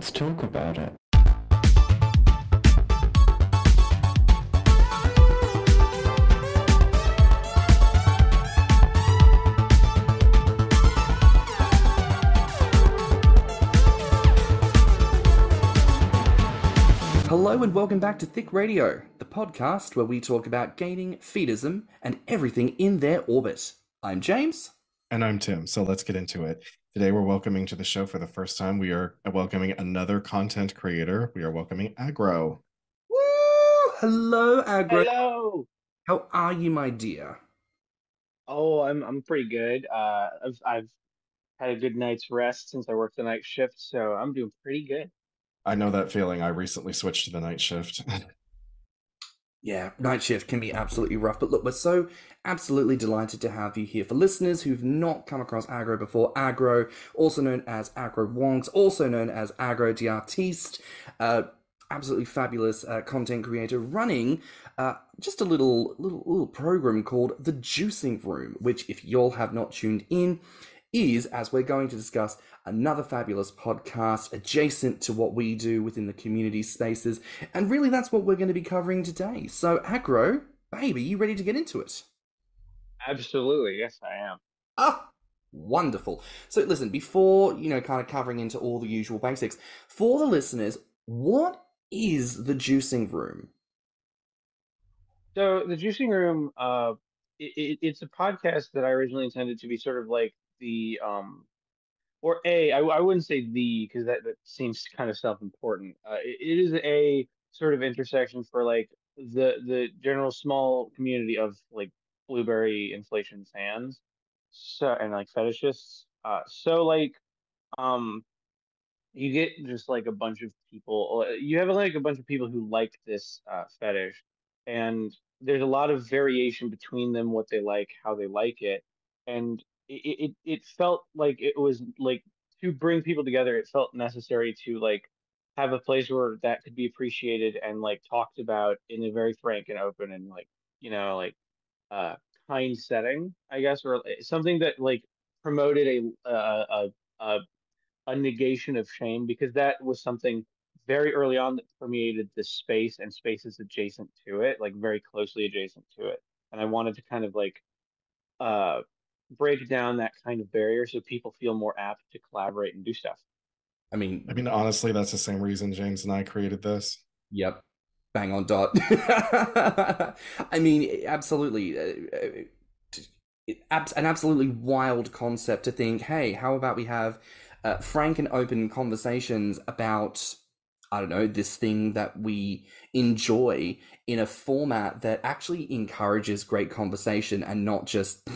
let's talk about it. Hello and welcome back to Thicc Radio, the podcast where we talk about gaining, feedism, and everything in their orbit. I'm James. And I'm Tim, so let's get into it. Today we're welcoming to the show for the first time, we are welcoming another content creator. We are welcoming Aggroh. Woo! Hello, Aggroh. Hello. How are you, my dear? Oh, I'm pretty good. I've had a good night's rest since I worked the night shift, so I'm doing pretty good. I know that feeling. I recently switched to the night shift. Yeah, night shift can be absolutely rough, but look, we're so absolutely delighted to have you here. For listeners who've not come across Aggroh before, Aggroh, also known as aggr0h, also known as aggr0h, absolutely fabulous content creator running just a little program called The Juicing Room, which, if y'all have not tuned in, is, as we're going to discuss, another fabulous podcast adjacent to what we do within the community spaces. And really, that's what we're going to be covering today. So, Aggroh, baby, you ready to get into it? Absolutely. Yes, I am. Ah, wonderful. So, listen, before, kind of covering into all the usual basics, for the listeners, what is the Juicing Room? So the Juicing Room, it's a podcast that I originally intended to be sort of like the I wouldn't say the, because that seems kind of self-important. It is a sort of intersection for like the general small community of like blueberry inflation fans, so, and like fetishists. So like um you get just like a bunch of people. You have like a bunch of people who like this fetish, and there's a lot of variation between them, what they like, how they like it, and it felt like it was like to bring people together. It felt necessary to like have a place where that could be appreciated and like talked about in a very frank and open and like like uh kind setting, I guess, or something that like promoted a a negation of shame, because that was something very early on that permeated this space and spaces adjacent to it, like very closely adjacent to it. And I wanted to kind of like uh break down that kind of barrier so people feel more apt to collaborate and do stuff. I mean, honestly, that's the same reason James and I created this. Yep. Bang on dot. I mean, absolutely. An absolutely wild concept to think, hey, how about we have frank and open conversations about, I don't know, this thing that we enjoy in a format that actually encourages great conversation and not just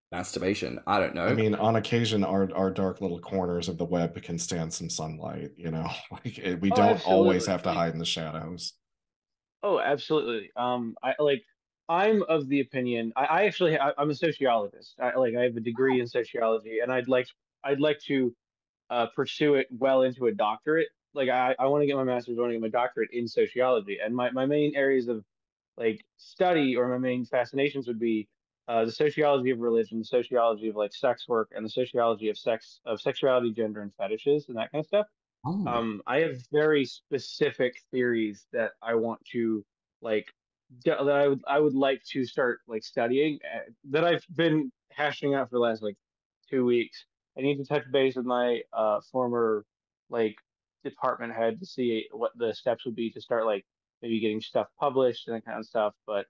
masturbation. I don't know. I mean, on occasion, our dark little corners of the web can stand some sunlight, like we don't always have to hide in the shadows. Oh, absolutely. I'm of the opinion. I'm a sociologist. I have a degree in sociology, and I'd like to pursue it well into a doctorate. Like I want to get my master's, I want to get my doctorate in sociology, and my main areas of like study, or my main fascinations, would be the sociology of religion, the sociology of like sex work, and the sociology of sexuality, gender, and fetishes, and that kind of stuff. Oh. I have very specific theories that I want to like that I would like to start like studying, that I've been hashing out for the last like 2 weeks. I need to touch base with my former like department head to see what the steps would be to start like maybe getting stuff published and that kind of stuff. But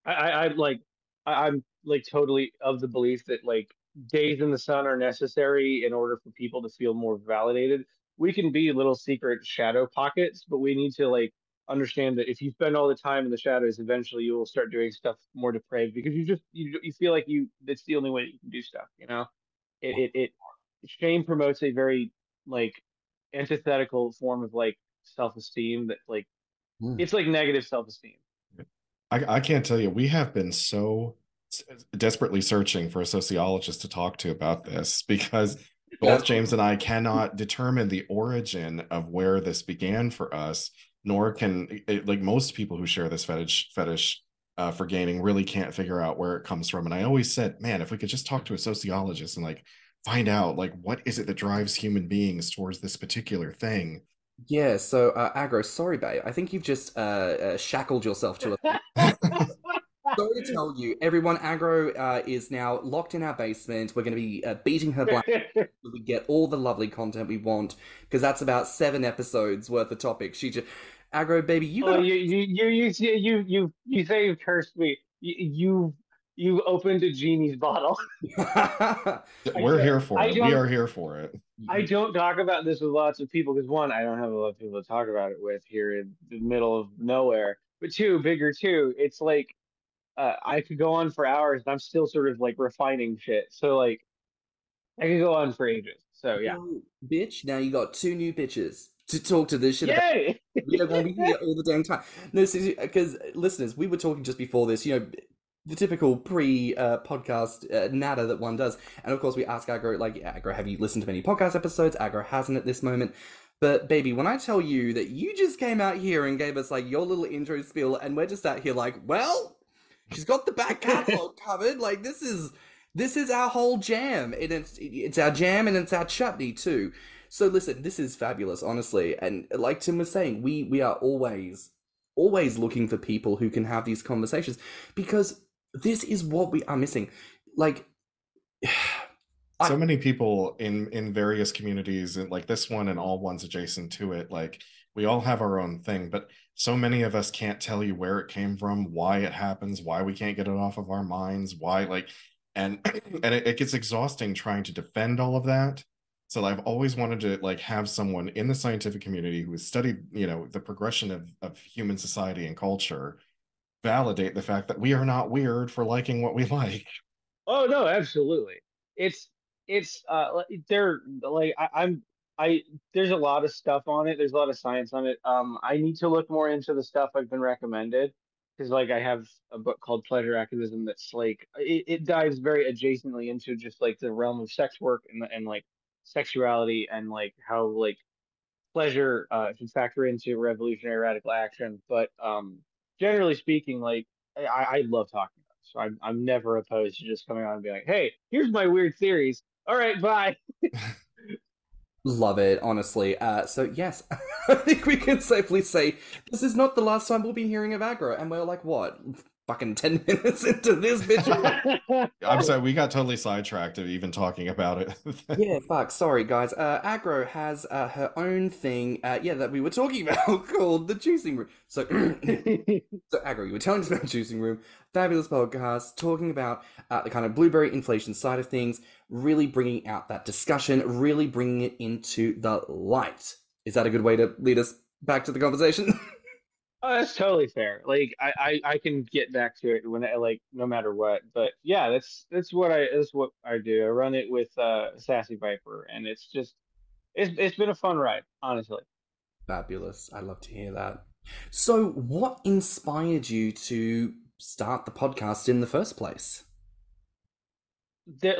I'm like totally of the belief that like days in the sun are necessary in order for people to feel more validated. We can be little secret shadow pockets, but we need to like understand that if you spend all the time in the shadows, eventually you will start doing stuff more depraved, because you feel like that's the only way that you can do stuff. It shame promotes a very like antithetical form of like self-esteem that like it's like negative self-esteem. I can't tell you, we have been so desperately searching for a sociologist to talk to about this, because both James and I cannot determine the origin of where this began for us, nor can like most people who share this fetish for gaining really can't figure out where it comes from. And I always said, man, if we could just talk to a sociologist and like find out like what is it that drives human beings towards this particular thing. Yeah, so Aggroh, sorry, babe. I think you've just shackled yourself to a. Sorry to tell you, everyone, Aggroh is now locked in our basement. We're going to be beating her black so we get all the lovely content we want, because that's about 7 episodes worth of topics. She just, Aggroh, baby, you Oh, got you say you've cursed me. You opened a genie's bottle. to. I We're don't here for I it. We don't are here for it. I don't talk about this with lots of people because one, I don't have a lot of people to talk about it with here in the middle of nowhere. But two, bigger two, it's like I could go on for hours and I'm still sort of like refining shit. So like I could go on for ages. So yeah. Well, bitch, now you got 2 new bitches to talk to this shit about. Yay! We don't want to be here all the damn time. No, because listeners, we were talking just before this, the typical pre-podcast natter that one does. And of course, we ask Aggroh, like, Aggroh, have you listened to many podcast episodes? Aggroh hasn't at this moment. But baby, when I tell you that you just came out here and gave us like your little intro spiel, and we're just out here like, well, she's got the back catalog covered. Like this is our whole jam, and it's our jam and it's our chutney too. So listen, this is fabulous, honestly. And like Tim was saying, we are always looking for people who can have these conversations, because this is what we are missing. Like, So I, many people in various communities, and like this one and all ones adjacent to it, like we all have our own thing, but so many of us can't tell you where it came from, why it happens, why we can't get it off of our minds, why like, and and it gets exhausting trying to defend all of that. So I've always wanted to like have someone in the scientific community who has studied, the progression of human society and culture, validate the fact that we are not weird for liking what we like. Oh no, absolutely. It's they're like I there's a lot of stuff on it. There's a lot of science on it. I need to look more into the stuff I've been recommended because like I have a book called Pleasure Activism that's like it dives very adjacently into just like the realm of sex work and like sexuality and like how like pleasure can factor into revolutionary radical action. But generally speaking, like I love talking about it. So I'm never opposed to just coming on and being like, hey, here's my weird theories. All right, bye. love it, honestly. So yes, I think we can safely say this is not the last time we'll be hearing of Aggroh, and we're like, what, fucking 10 minutes into this bitch? I'm sorry, we got totally sidetracked of even talking about it. Yeah, fuck. Sorry, guys. Aggroh has her own thing. Yeah, that we were talking about called the juicing room. So, so Aggroh, you were telling us about juicing room. Fabulous podcast talking about the kind of blueberry inflation side of things, really bringing out that discussion, really bringing it into the light. Is that a good way to lead us back to the conversation? Oh, that's totally fair. Like I can get back to it when I like no matter what. But yeah, that's what I do. I run it with Sassy Viper, and it's just it's been a fun ride, honestly. Fabulous. I love to hear that. So, what inspired you to start the podcast in the first place? There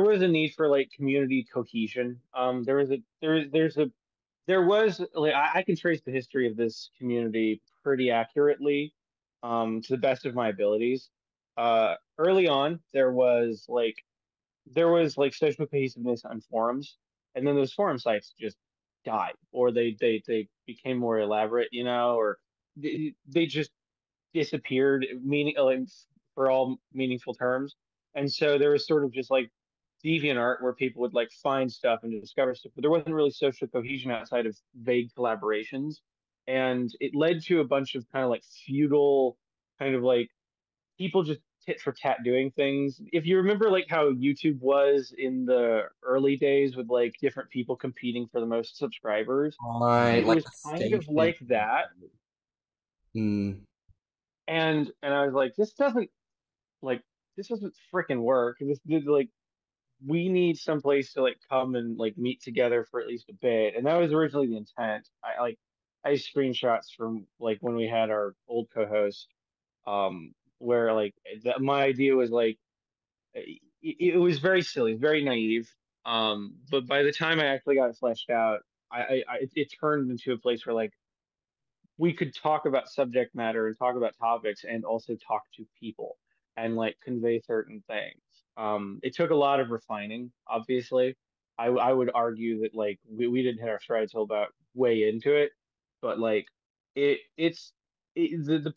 was a need for like community cohesion. There was like I can trace the history of this community pretty accurately, to the best of my abilities. Early on, there was like social cohesiveness on forums, and then those forum sites just died, or they became more elaborate, or they just disappeared, meaning like, for all meaningful terms. And so there was sort of just like DeviantArt where people would like find stuff and discover stuff, but there wasn't really social cohesion outside of vague collaborations. And it led to a bunch of kind of like feudal, kind of like people just tit for tat doing things. If you remember like how YouTube was in the early days with like different people competing for the most subscribers, Right, it like was the kind stage of thing. like that. Hmm. And I was like, like this doesn't freaking work. This did like we need some place to like come and like meet together for at least a bit. And that was originally the intent. I have screenshots from like when we had our old co-host, where like my idea was like it was very silly, very naive. But by the time I actually got it fleshed out, it turned into a place where like we could talk about subject matter and talk about topics and also talk to people. and like convey certain things. It took a lot of refining, obviously. I would argue that like we didn't hit our stride till about way into it, but like the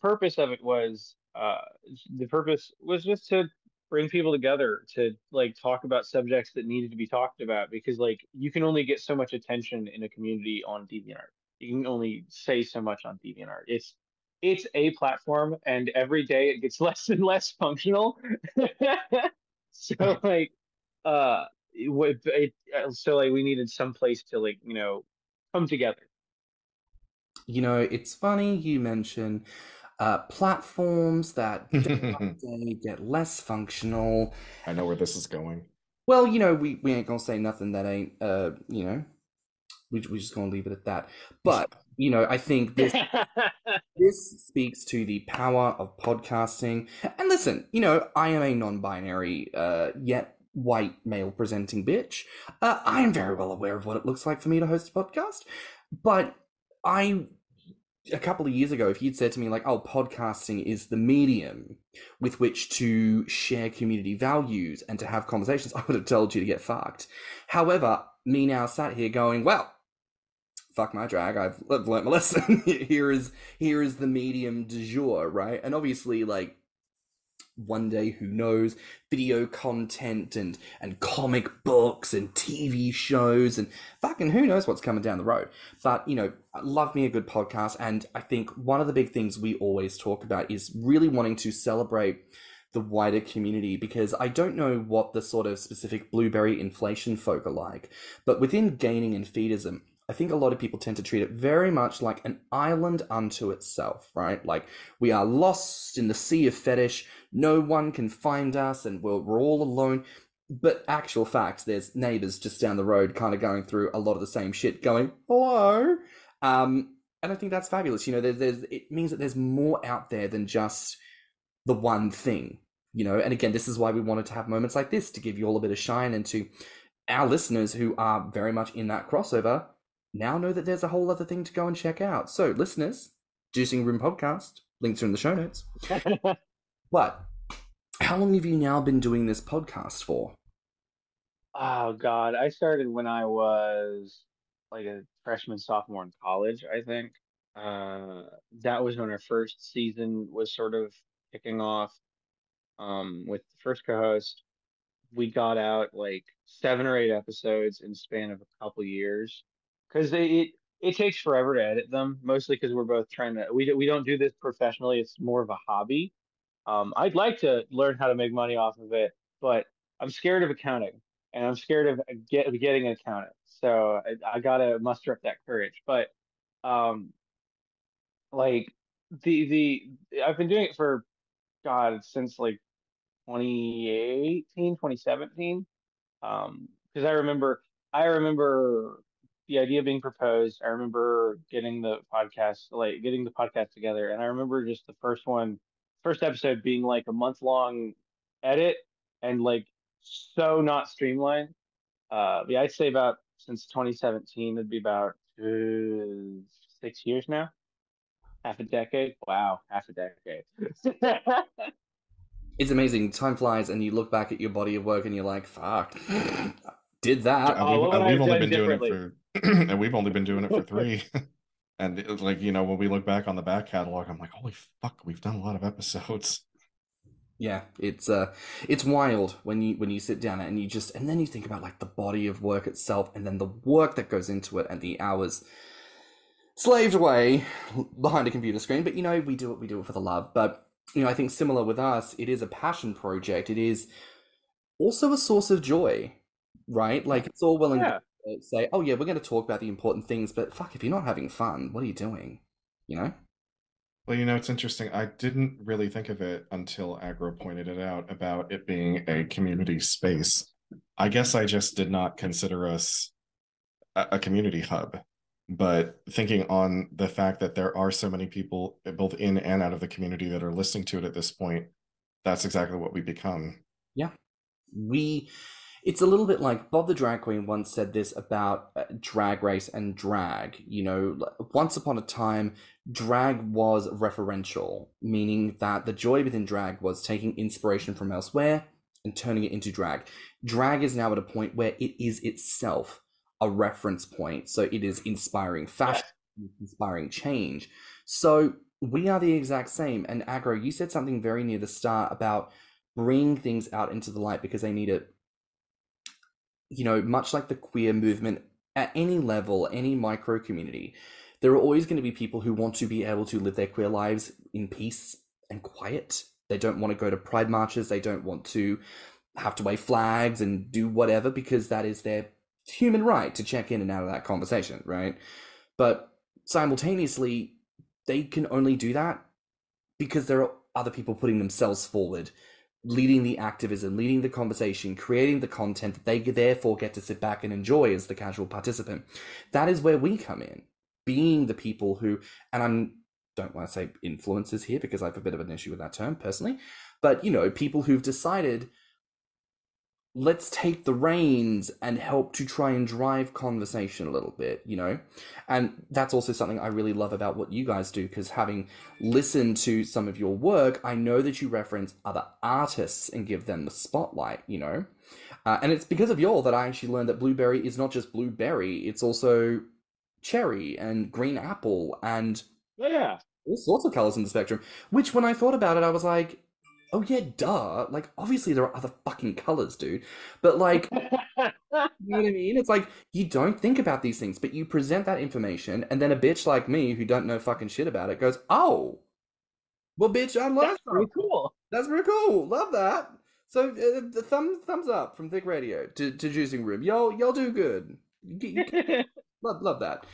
purpose of it was the purpose was just to bring people together to like talk about subjects that needed to be talked about, because like you can only get so much attention in a community on DeviantArt. You can only say so much on DeviantArt. It's a platform, and every day it gets less and less functional. So like so like we needed some place to like, come together. It's funny you mention platforms that day by day get less functional. I know where this is going. Well, we ain't gonna say nothing that ain't, we just gonna leave it at that. But, I think this speaks to the power of podcasting. And listen, I am a non-binary, yet white male presenting bitch. I am very well aware of what it looks like for me to host a podcast. But a couple of years ago, if you'd said to me like, oh, podcasting is the medium with which to share community values and to have conversations, I would have told you to get fucked. However, me now sat here going, well, fuck my drag, I've learnt my lesson. Here is the medium du jour, right? And obviously, like, one day, who knows, video content and comic books and TV shows and fucking who knows what's coming down the road. But, I love me a good podcast. And I think one of the big things we always talk about is really wanting to celebrate the wider community, because I don't know what the sort of specific blueberry inflation folk are like, but within gaming and feedism, I think a lot of people tend to treat it very much like an island unto itself, right? Like, we are lost in the sea of fetish, no one can find us, and we're all alone. But actual fact, there's neighbors just down the road kind of going through a lot of the same shit, going, hello? And I think that's fabulous. It means that there's more out there than just the one thing, and again, this is why we wanted to have moments like this to give you all a bit of shine, and to our listeners who are very much in that crossover now know that there's a whole other thing to go and check out. So, listeners, Juicing Room Podcast, links are in the show notes. But how long have you now been doing this podcast for? Oh God, I started when I was like a freshman, sophomore in college, I think. That was when our first season was sort of kicking off. With the first co-host, we got out like 7 or 8 episodes in the span of a couple years, because it takes forever to edit them, mostly because we're both trying to we don't do this professionally. It's more of a hobby. I'd like to learn how to make money off of it, but I'm scared of accounting, and I'm scared of getting an accountant. So I gotta muster up that courage. But um, like I've been doing it for God since like 2018, 2017. Because I remember the idea being proposed. I remember getting the podcast together, and I remember just the first episode being like a month long edit, and like so not streamlined. Yeah, I'd say about since 2017, it'd be about 6 years now, half a decade. Wow, half a decade. It's amazing. Time flies, and you look back at your body of work, and you're like, "Fuck, did that?" What would I have done differently? And we've only been doing it for 3. And when we look back on the back catalog, I'm like, holy fuck, we've done a lot of episodes. Yeah, it's wild when you sit down and and then you think about like the body of work itself, and then the work that goes into it, and the hours slaved away behind a computer screen. But we do it for the love. But I think similar with us, it is a passion project. It is also a source of joy, right? Like, it's all well and good to say, oh yeah, we're going to talk about the important things, but fuck, if you're not having fun, what are you doing? Well, it's interesting. I didn't really think of it until Aggroh pointed it out about it being a community space. I guess I just did not consider us a community hub. But thinking on the fact that there are so many people both in and out of the community that are listening to it at this point, that's exactly what we become. Yeah. It's a little bit like Bob the Drag Queen once said this about drag race and drag. You know, once upon a time, drag was referential, meaning that the joy within drag was taking inspiration from elsewhere and turning it into drag. Drag is now at a point where it is itself a reference point. So it is inspiring fashion, inspiring change. So we are the exact same. And Aggroh, you said something very near the start about bringing things out into the light because they need it. You know, much like the queer movement at any level, any micro community, there are always going to be people who want to be able to live their queer lives in peace and quiet. They don't want to go to pride marches. They don't want to have to wave flags and do whatever because that is their human right to check in and out of that conversation, right? But simultaneously, they can only do that because there are other people putting themselves forward, leading the activism, leading the conversation, creating the content that they therefore get to sit back and enjoy as the casual participant. That is where we come in, being the people who, and I don't want to say influencers here because I have a bit of an issue with that term personally, but, you know, people who've decided, let's take the reins and help to try and drive conversation a little bit, you know? And that's also something I really love about what you guys do, because having listened to some of your work, I know that you reference other artists and give them the spotlight, you know? And it's because of y'all that I actually learned that blueberry is not just blueberry, it's also cherry and green apple and all sorts of colors in the spectrum, which when I thought about it, I was like, oh yeah, duh. Like, obviously there are other fucking colors, dude. But like, you know what I mean? It's like, you don't think about these things, but you present that information, and then a bitch like me, who don't know fucking shit about it, goes, oh, well, bitch, I love That's pretty cool. That's pretty cool. Love that. So, the thumbs up from Thicc Radio to Juicing Room. Y'all do good. Love that.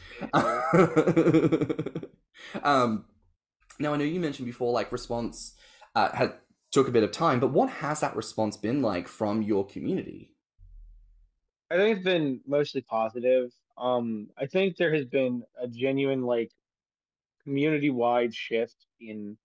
Now, I know you mentioned before, like, response had took a bit of time, but what has that response been like from your community? I think it's been mostly positive. I think there has been a genuine like community-wide shift in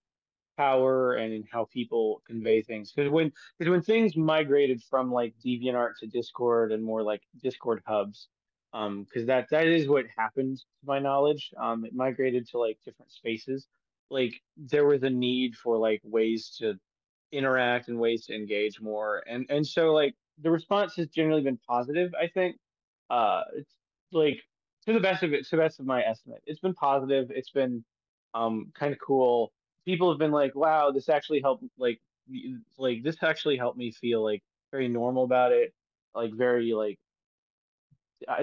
power and in how people convey things. Because when things migrated from like DeviantArt to Discord and more like Discord hubs, because that is what happened to my knowledge. It migrated to like different spaces. Like there was a need for like ways to interact and ways to engage more, and so like the response has generally been positive. I think, it's like to the best of my estimate, it's been positive. It's been kind of cool. People have been like, wow, this actually helped, like this actually helped me feel like very normal about it, like very like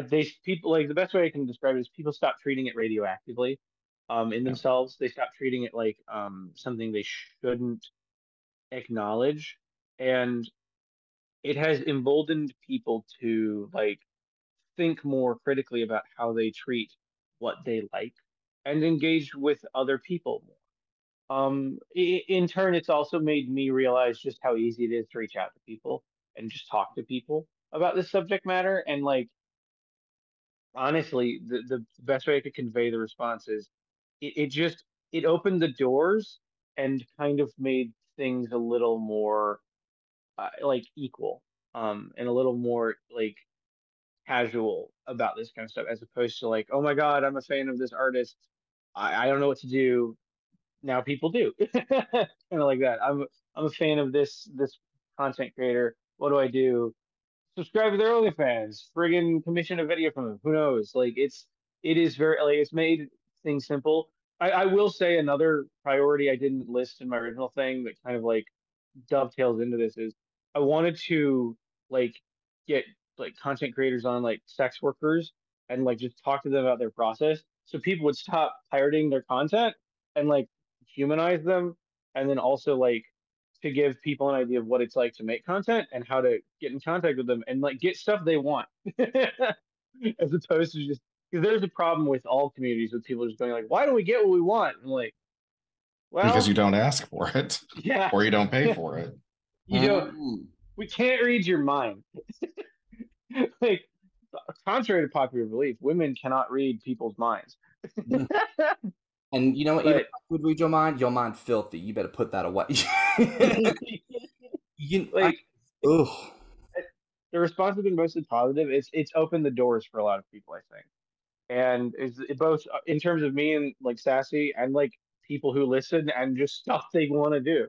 they people like the best way I can describe it is people stop treating it radioactively in Yeah. themselves. They stop treating it like something they shouldn't acknowledge, and it has emboldened people to like think more critically about how they treat what they like and engage with other people more. In turn, it's also made me realize just how easy it is to reach out to people and just talk to people about this subject matter. And like, honestly, the best way I could convey the response is it just it opened the doors and kind of made things a little more like equal, and a little more like casual about this kind of stuff, as opposed to like, oh my God, I'm a fan of this artist. I don't know what to do. Now people do. Kind of like that. I'm a fan of this content creator. What do I do? Subscribe to their OnlyFans. Friggin' commission a video from them. Who knows? Like it is very like it's made things simple. I will say another priority I didn't list in my original thing that kind of like dovetails into this is I wanted to like get like content creators on like sex workers and like just talk to them about their process so people would stop pirating their content and like humanize them, and then also like to give people an idea of what it's like to make content and how to get in contact with them and like get stuff they want as opposed to just because there's a problem with all communities with people just going like, why don't we get what we want? And like, Because you well, don't ask for it yeah, or you don't pay for it. you don't. We can't read your mind. Like, contrary to popular belief, women cannot read people's minds. And you know what? Even if But I would read your mind filthy. You better put that away. You, I, like, ugh. the response has been mostly positive. It's opened the doors for a lot of people, I think, and is it both in terms of me and like Sassy and like people who listen and just stuff they want to do.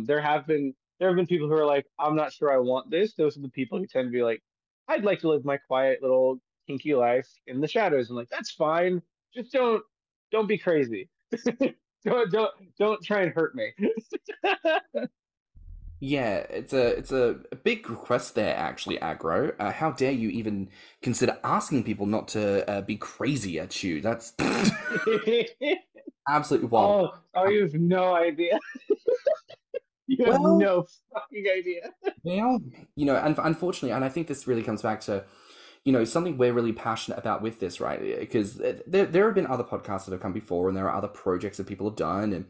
There have been people who are like, I'm not sure I want this. Those are the people who tend to be like, I'd like to live my quiet little kinky life in the shadows. And like, that's fine. Just don't be crazy. Don't try and hurt me. Yeah, it's a big request there, actually, Aggroh. How dare you even consider asking people not to be crazy at you? That's absolutely wild. Oh, you have no idea. You have Well, no fucking idea. well, and unfortunately, and I think this really comes back to, something we're really passionate about with this, right? Because there have been other podcasts that have come before, and there are other projects that people have done, and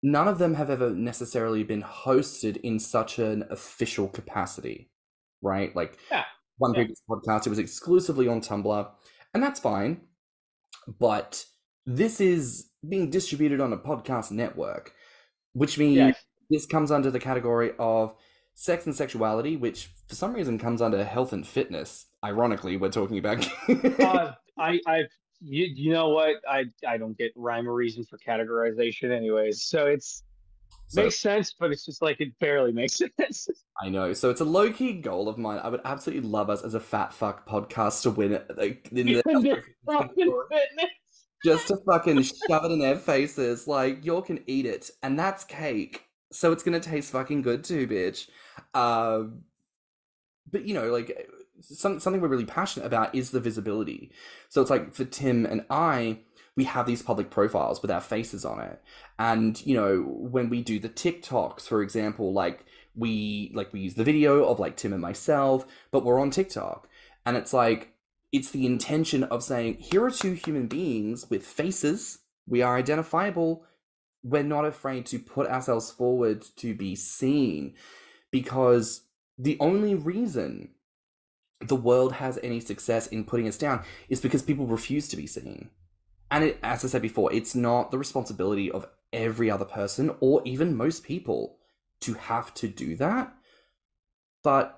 none of them have ever necessarily been hosted in such an official capacity, right? Like Yeah, one yeah, previous podcast, it was exclusively on Tumblr, and that's fine. But this is being distributed on a podcast network, which means yes. this comes under the category of sex and sexuality, which for some reason comes under health and fitness. Ironically, we're talking about. You know what? I don't get rhyme or reason for categorization anyways. So it's So makes sense, but it's just like it barely makes sense. I know. So it's a low key goal of mine. I would absolutely love us as a fat fuck podcast to win it, like, in the health Under and fitness fucking category. fitness. Just to fucking shove it in their faces, like, you can eat it, and that's cake, so it's gonna taste fucking good too, bitch. Um, but like, something we're really passionate about is the visibility. So it's like for Tim and I, we have these public profiles with our faces on it, and when we do the TikToks, for example, we use the video of like Tim and myself, but we're on TikTok, and it's like it's the intention of saying, here are two human beings with faces. We are identifiable. We're not afraid to put ourselves forward to be seen, because the only reason the world has any success in putting us down is because people refuse to be seen. And as I said before, it's not the responsibility of every other person or even most people to have to do that. But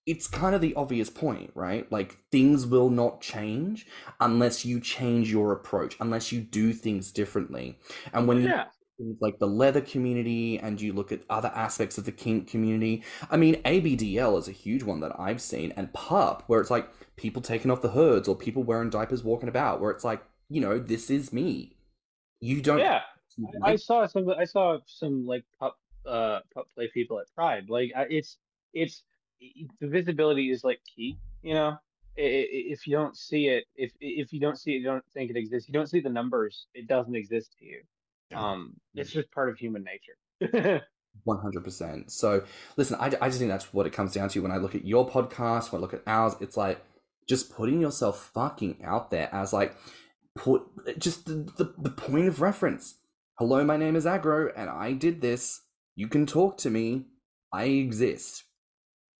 it's kind of the obvious point, right? Like, things will not change unless you change your approach, unless you do things differently. And when you Yeah, things like the leather community and you look at other aspects of the kink community, I mean, ABDL is a huge one that I've seen, and PUP, where it's like people taking off the hoods or people wearing diapers walking about, where it's like, this is me. You don't yeah. I like. saw some. I saw some like pup play people at Pride. Like it's the visibility is like key. You know, if you don't see it, if you don't see it, you don't think it exists. You don't see the numbers. It doesn't exist to you. Yeah. It's just part of human nature. 100%. So, listen, I just think that's what it comes down to when I look at your podcast, when I look at ours. It's like just putting yourself fucking out there as like, put just the point of reference. Hello, my name is Aggroh, and I did this. You can talk to me. I exist.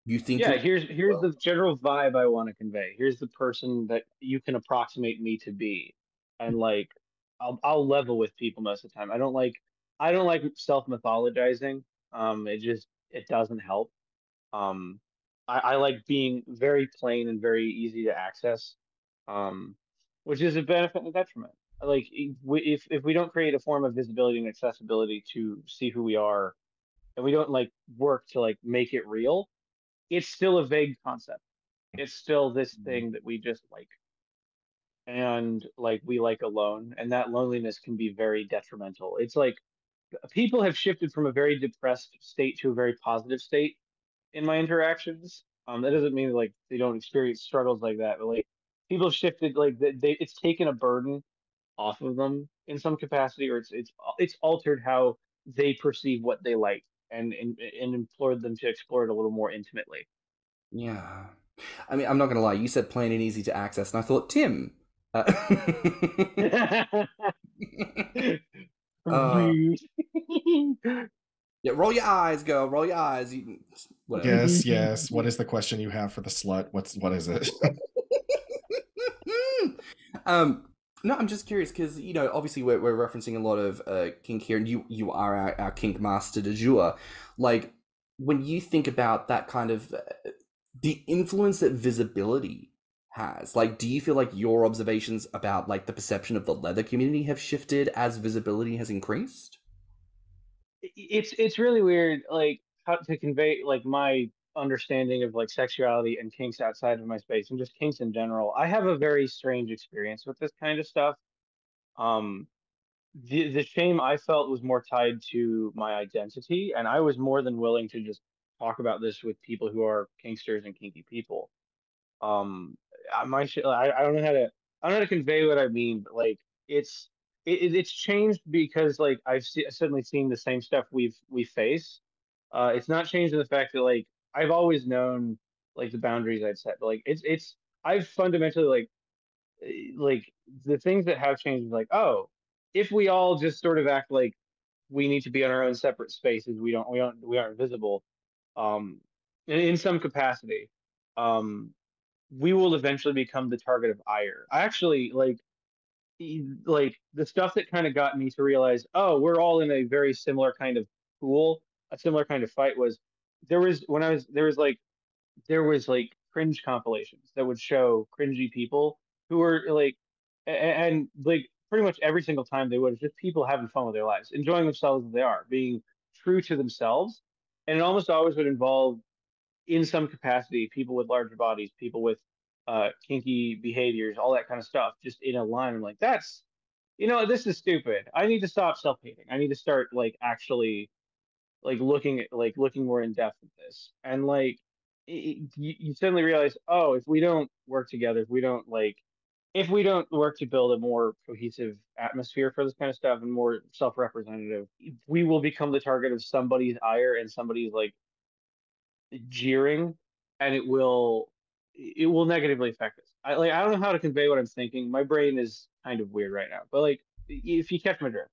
You think Yeah, you're here's the general vibe I want to convey. Here's the person that you can approximate me to be, and like I'll level with people most of the time. I don't like self mythologizing. It doesn't help. Um, I like being very plain and very easy to access, um, which is a benefit and a detriment. Like if we don't create a form of visibility and accessibility to see who we are, and we don't like work to like make it real, it's still a vague concept. It's still this thing that we just like, and like we like alone, and that loneliness can be very detrimental. It's like people have shifted from a very depressed state to a very positive state in my interactions. That doesn't mean like they don't experience struggles like that, but like people shifted, like it's taken a burden off of them in some capacity, or it's altered how they perceive what they like, and implored them to explore it a little more intimately. Yeah. I mean, I'm not gonna lie. You said plain and easy to access, and I thought Tim. Uh, Rude. yeah, roll your eyes, girl. Roll your eyes. Whatever. Yes, yes. What is the question you have for the slut? What is it? um, no, I'm just curious because obviously we're referencing a lot of kink here, and you are our kink master de jour. Like, when you think about that kind of the influence that visibility has. Like, do you feel like your observations about like the perception of the leather community have shifted as visibility has increased? It's really weird, like how to convey like my understanding of like sexuality and kinks outside of my space and just kinks in general. I have a very strange experience with this kind of stuff. Um, the shame I felt was more tied to my identity, and I was more than willing to just talk about this with people who are kinksters and kinky people. Um, I don't know how to convey what I mean, but like it's it's changed because like suddenly seen the same stuff we face. It's not changed in the fact that like I've always known like the boundaries I'd set, but like it's I've fundamentally like the things that have changed is like, oh, if we all just sort of act like we need to be in our own separate spaces, we aren't visible, um, in some capacity, um, we will eventually become the target of ire. I actually like the stuff that kind of got me to realize, oh, we're all in a very similar kind of pool, a similar kind of fight was there was like cringe compilations that would show cringy people who were like, and like pretty much every single time they would just people having fun with their lives, enjoying themselves as they are, being true to themselves, and it almost always would involve, in some capacity, people with larger bodies, people with kinky behaviors, all that kind of stuff, just in a line. I'm like, that's, this is stupid. I need to stop self-hating. I need to start like actually looking more in depth at this, and like you suddenly realize, oh, if we don't work together, if we don't work to build a more cohesive atmosphere for this kind of stuff and more self-representative, we will become the target of somebody's ire and somebody's like jeering, and it will negatively affect us. I don't know how to convey what I'm thinking. My brain is kind of weird right now, but like if you catch my drift.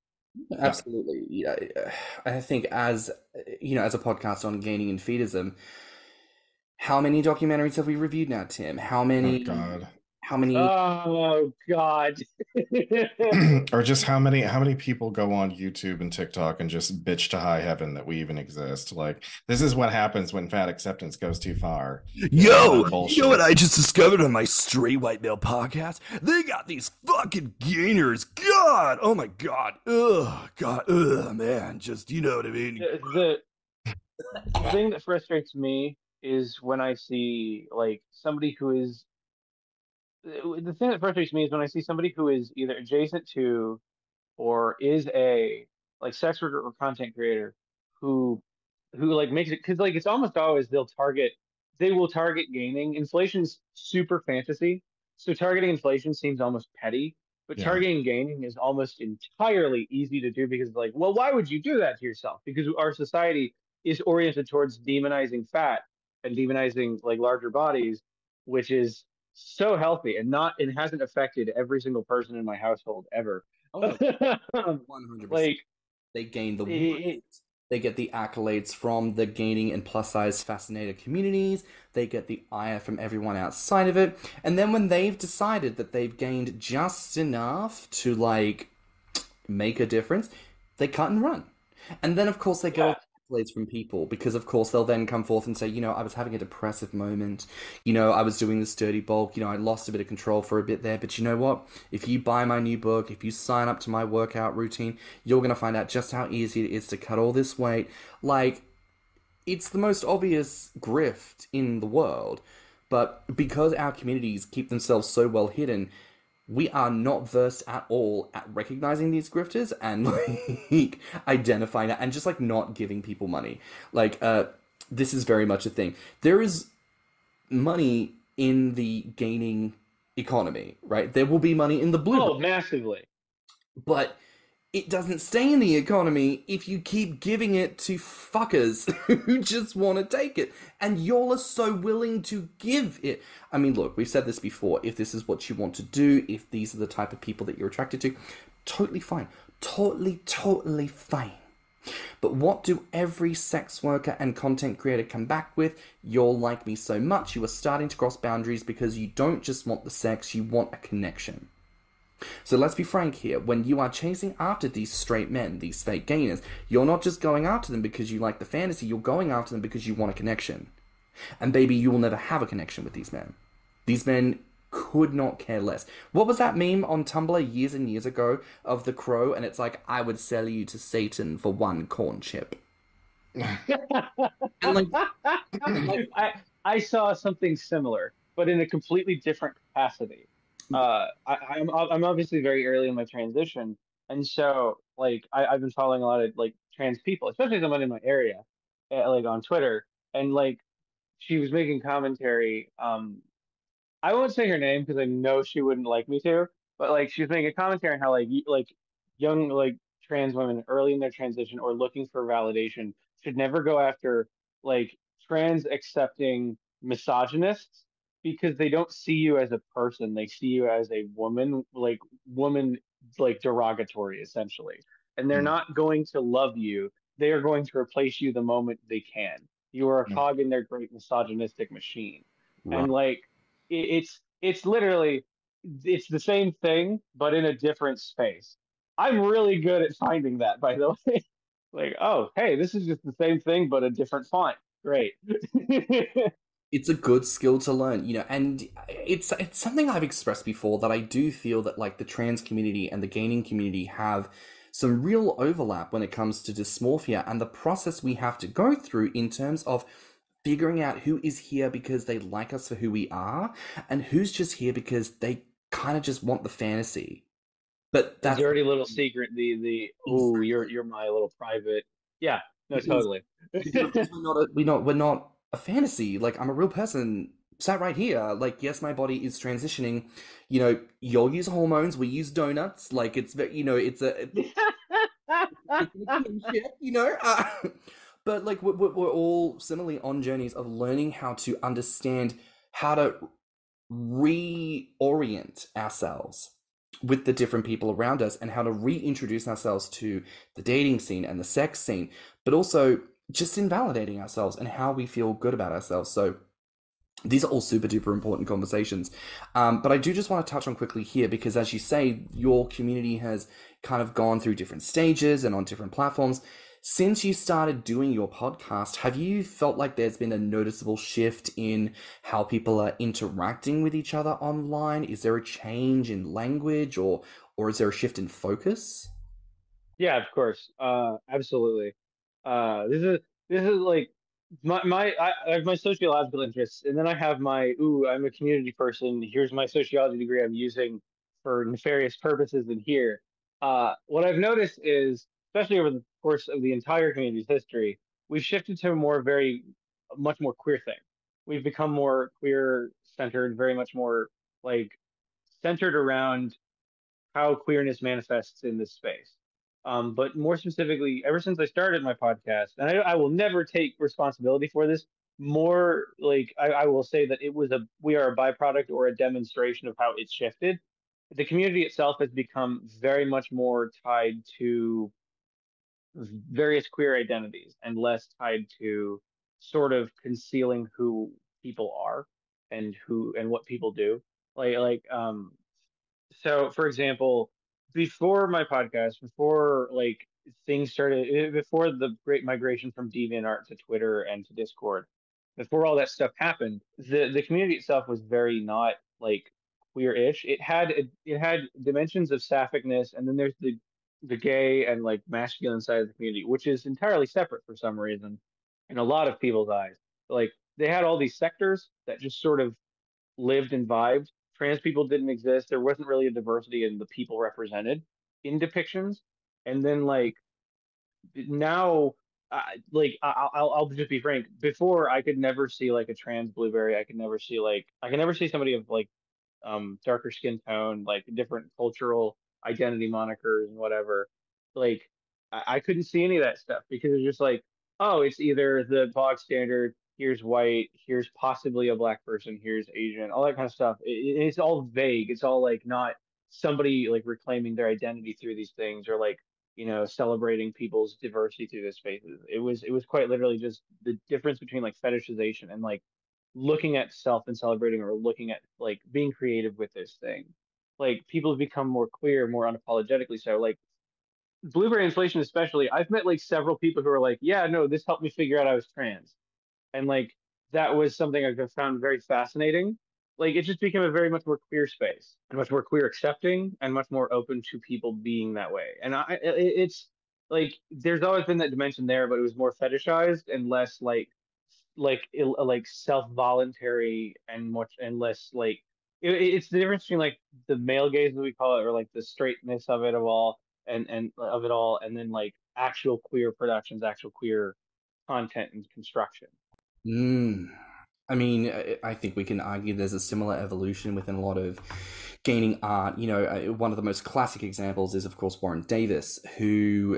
Absolutely. Yeah. I think as as a podcast on gaining and fetism, how many documentaries have we reviewed now, Tim? How many? Oh God. How many? Oh God. Or just how many people go on YouTube and TikTok and just bitch to high heaven that we even exist? Like, this is what happens when fat acceptance goes too far. Yo, you know what I just discovered on my Straight White Male podcast? They got these fucking gainers. God, oh my God. Ugh, God, ugh, man. Just, you know what I mean? The thing that frustrates me is when I see like somebody who is the thing that frustrates me is when I see somebody who is either adjacent to or is a like sex worker or content creator who like makes it, because like it's almost always they will target gaining. Inflation's super fantasy, so targeting inflation seems almost petty, but Yeah. targeting gaining is almost entirely easy to do because like, well, why would you do that to yourself? Because our society is oriented towards demonizing fat and demonizing like larger bodies, which is so healthy and not and hasn't affected every single person in my household ever. Oh no, 100%. Like They gain the it, they get the accolades from the gaining and plus size fascinator communities. They get the ire from everyone outside of it. And then when they've decided that they've gained just enough to like make a difference, they cut and run. And then of course they get all the accolades from people because of course they'll then come forth and say, I was having a depressive moment. I was doing this dirty bulk. I lost a bit of control for a bit there. But you know what? If you buy my new book, if you sign up to my workout routine, you're going to find out just how easy it is to cut all this weight. Like, it's the most obvious grift in the world. But because our communities keep themselves so well hidden, we are not versed at all at recognizing these grifters and like identifying it and just like not giving people money. Like, this is very much a thing. There is money in the gaining economy, right? There will be money in the blue. oh, massively. But it doesn't stay in the economy if you keep giving it to fuckers who just want to take it. And y'all are so willing to give it. I mean, look, we've said this before. If this is what you want to do, if these are the type of people that you're attracted to, totally fine. Totally fine. But what do every sex worker and content creator come back with? You're like me so much. You are starting to cross boundaries because you don't just want the sex, you want a connection. So let's be frank here. When you are chasing after these straight men, these fake gainers, you're not just going after them because you like the fantasy, you're going after them because you want a connection. And baby, you will never have a connection with these men. These men could not care less. What was that meme on Tumblr years and years ago of the crow? And it's like, I would sell you to Satan for one corn chip. And I saw something similar, but in a completely different capacity. I'm obviously very early in my transition, and so like I've been following a lot of like trans people, especially someone in my area, like on Twitter, and like she was making commentary. I won't say her name because I know she wouldn't like me to, but like she was making a commentary on how like young like trans women early in their transition or looking for validation should never go after like trans accepting misogynists because they don't see you as a person. They see you as a woman like derogatory essentially. And they're Mm, not going to love you. They are going to replace you the moment they can. You are a mm, cog in their great misogynistic machine. right. And like it's literally it's the same thing but in a different space. I'm really good at finding that, by the way. Like, oh, hey, this is just the same thing but a different font. Great. It's a good skill to learn, and it's something I've expressed before that I do feel that like the trans community and the gaming community have some real overlap when it comes to dysmorphia and the process we have to go through in terms of figuring out who is here because they like us for who we are and who's just here because they kind of just want the fantasy. But The that's dirty little secret, the oh, you're my little private. Yeah, no, because totally. because we're not a fantasy. Like I'm a real person sat right here. Like yes, my body is transitioning. You'll use hormones. We use donuts. Like it's it's a kinship. But like we're all similarly on journeys of learning how to understand how to reorient ourselves with the different people around us and how to reintroduce ourselves to the dating scene and the sex scene, but also just invalidating ourselves and how we feel good about ourselves. So these are all super duper important conversations. But I do just want to touch on quickly here because, as you say, your community has kind of gone through different stages and on different platforms. Since you started doing your podcast, have you felt like there's been a noticeable shift in how people are interacting with each other online? Is there a change in language or is there a shift in focus? Yeah, of course. Absolutely. This is like I have my sociological interests, and then I have my ooh, I'm a community person. Here's my sociology degree I'm using for nefarious purposes in here. What I've noticed is, especially over the course of the entire community's history, we've shifted to a much more queer thing. We've become more queer centered, very much more like centered around how queerness manifests in this space. But more specifically, ever since I started my podcast, and I will never take responsibility for this, more like I will say that we are a byproduct or a demonstration of how it's shifted. The community itself has become very much more tied to various queer identities and less tied to sort of concealing who people are and what people do. Like so for example, before my podcast, before like things started, before the great migration from DeviantArt to Twitter and to Discord, before all that stuff happened, the community itself was very not like queer-ish. It had dimensions of sapphicness, and then there's the gay and like masculine side of the community, which is entirely separate for some reason in a lot of people's eyes. Like they had all these sectors that just sort of lived and vibed. Trans people didn't exist. There wasn't really a diversity in the people represented in depictions. And then like now, I'll just be frank. Before I could never see like a trans blueberry. I could never see somebody of like darker skin tone, like different cultural identity monikers and whatever. Like I couldn't see any of that stuff because it's just like, oh, it's either the bog standard, here's white, here's possibly a black person, here's Asian, all that kind of stuff. It's all vague. It's all like not somebody like reclaiming their identity through these things or like celebrating people's diversity through these spaces. It was quite literally just the difference between like fetishization and like looking at self and celebrating or looking at like being creative with this thing. Like people have become more queer, more unapologetically so. Like blueberry inflation especially, I've met like several people who are like, yeah, no, this helped me figure out I was trans. And like that was something I found very fascinating. Like it just became a very much more queer space and much more queer accepting and much more open to people being that way. And it's like there's always been that dimension there, but it was more fetishized and less like self voluntary and much and less like it's the difference between like the male gaze as we call it or like the straightness of it of all and of it all and then like actual queer productions, actual queer content and construction. Mm. I mean, I think we can argue there's a similar evolution within a lot of gaining art. You know, one of the most classic examples is, of course, Warren Davis, who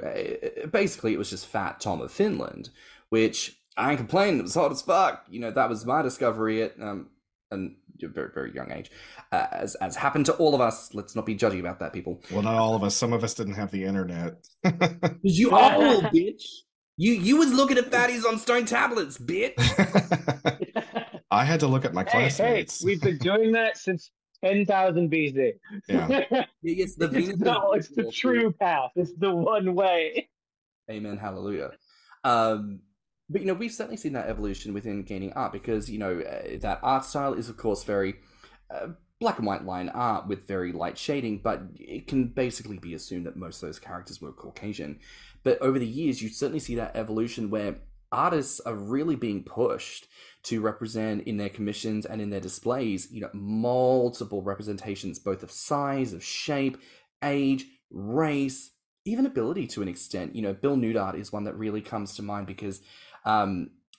basically it was just Fat Tom of Finland, which I ain't complaining, it was hot as fuck. You know, that was my discovery at a very, very young age, as happened to all of us. Let's not be judgy about that, people. Well, not all of us. Some of us didn't have the internet. You all, bitch. You was looking at fatties on stone tablets, bitch. I had to look at my classmates. Hey, we've been doing that since 10,000 BC. Yeah. It's the Venus. No, it's the true path. It's the one way. Amen. Hallelujah. But you know, we've certainly seen that evolution within gaining art because you know that art style is of course very black and white line art with very light shading, but it can basically be assumed that most of those characters were Caucasian. But over the years, you certainly see that evolution where artists are really being pushed to represent in their commissions and in their displays, you know, multiple representations, both of size, of shape, age, race, even ability to an extent. You know, Bill Newdart is one that really comes to mind because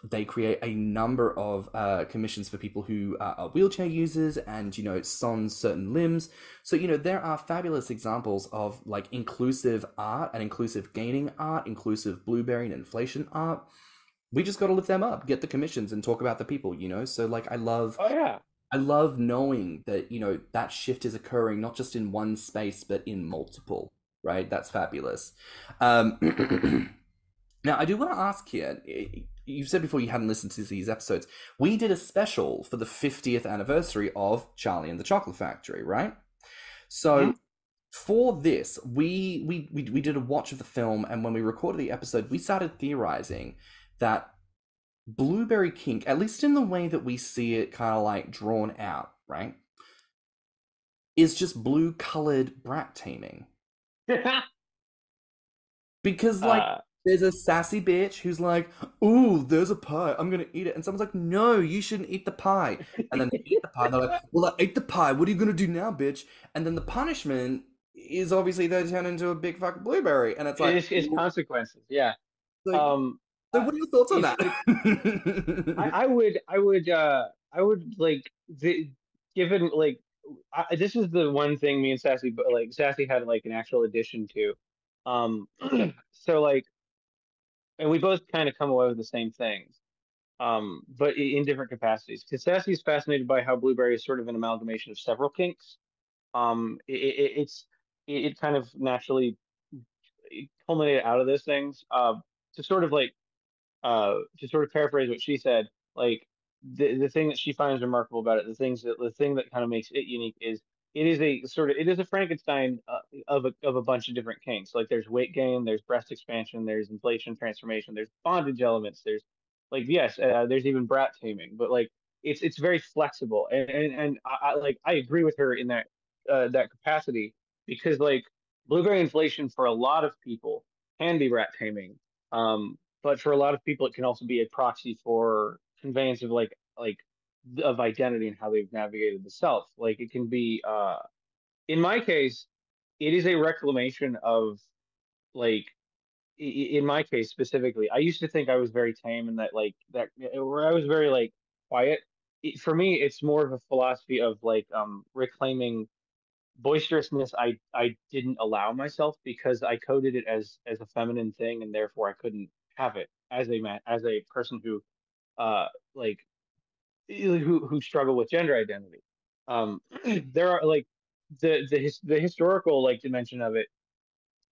they create a number of commissions for people who are wheelchair users and, you know, sans certain limbs. So, you know, there are fabulous examples of like inclusive art and inclusive gaining art, inclusive blueberry and inflation art. We just got to lift them up, get the commissions and talk about the people, you know? So like, I love knowing that, you know, that shift is occurring, not just in one space, but in multiple, right? That's fabulous. Now, I do want to ask here, you said before you hadn't listened to these episodes. We did a special for the 50th anniversary of Charlie and the Chocolate Factory, right? So for this, we did a watch of the film, and when we recorded the episode, we started theorizing that blueberry kink, at least in the way that we see it kind of like drawn out, right, is just blue-colored brat taming. Because, like, there's a sassy bitch who's like, ooh, there's a pie, I'm gonna eat it. And someone's like, no, you shouldn't eat the pie. And then they eat the pie, and they're like, well, I ate the pie, what are you gonna do now, bitch? And then the punishment is obviously they turn into a big fucking blueberry. And it's like... It's consequences, yeah. Like, so what are your thoughts on that? I would like, given, like, this is the one thing me and Sassy, but like, Sassy had like an actual addition to. So like, and we both kind of come away with the same things, but in different capacities. Because Sassy is fascinated by how blueberry is sort of an amalgamation of several kinks. It kind of naturally culminated out of those things. To sort of like, to sort of paraphrase what she said, like the thing that she finds remarkable about it, the thing that kind of makes it unique is it is a Frankenstein of a bunch of different kinks. Like there's weight gain, there's breast expansion, there's inflation transformation, there's bondage elements, there's like yes, there's even brat taming, but like it's very flexible and I agree with her in that capacity because like blueberry inflation for a lot of people can be brat taming. But for a lot of people, it can also be a proxy for conveyance of like of identity and how they've navigated the self. Like it can be, in my case, it is a reclamation of like, in my case specifically, I used to think I was very tame and that like that where I was very like quiet. For me, it's more of a philosophy of like reclaiming boisterousness I didn't allow myself because I coded it as a feminine thing and therefore I couldn't have it as a man as a person who like who struggle with gender identity. There are like the historical like dimension of it.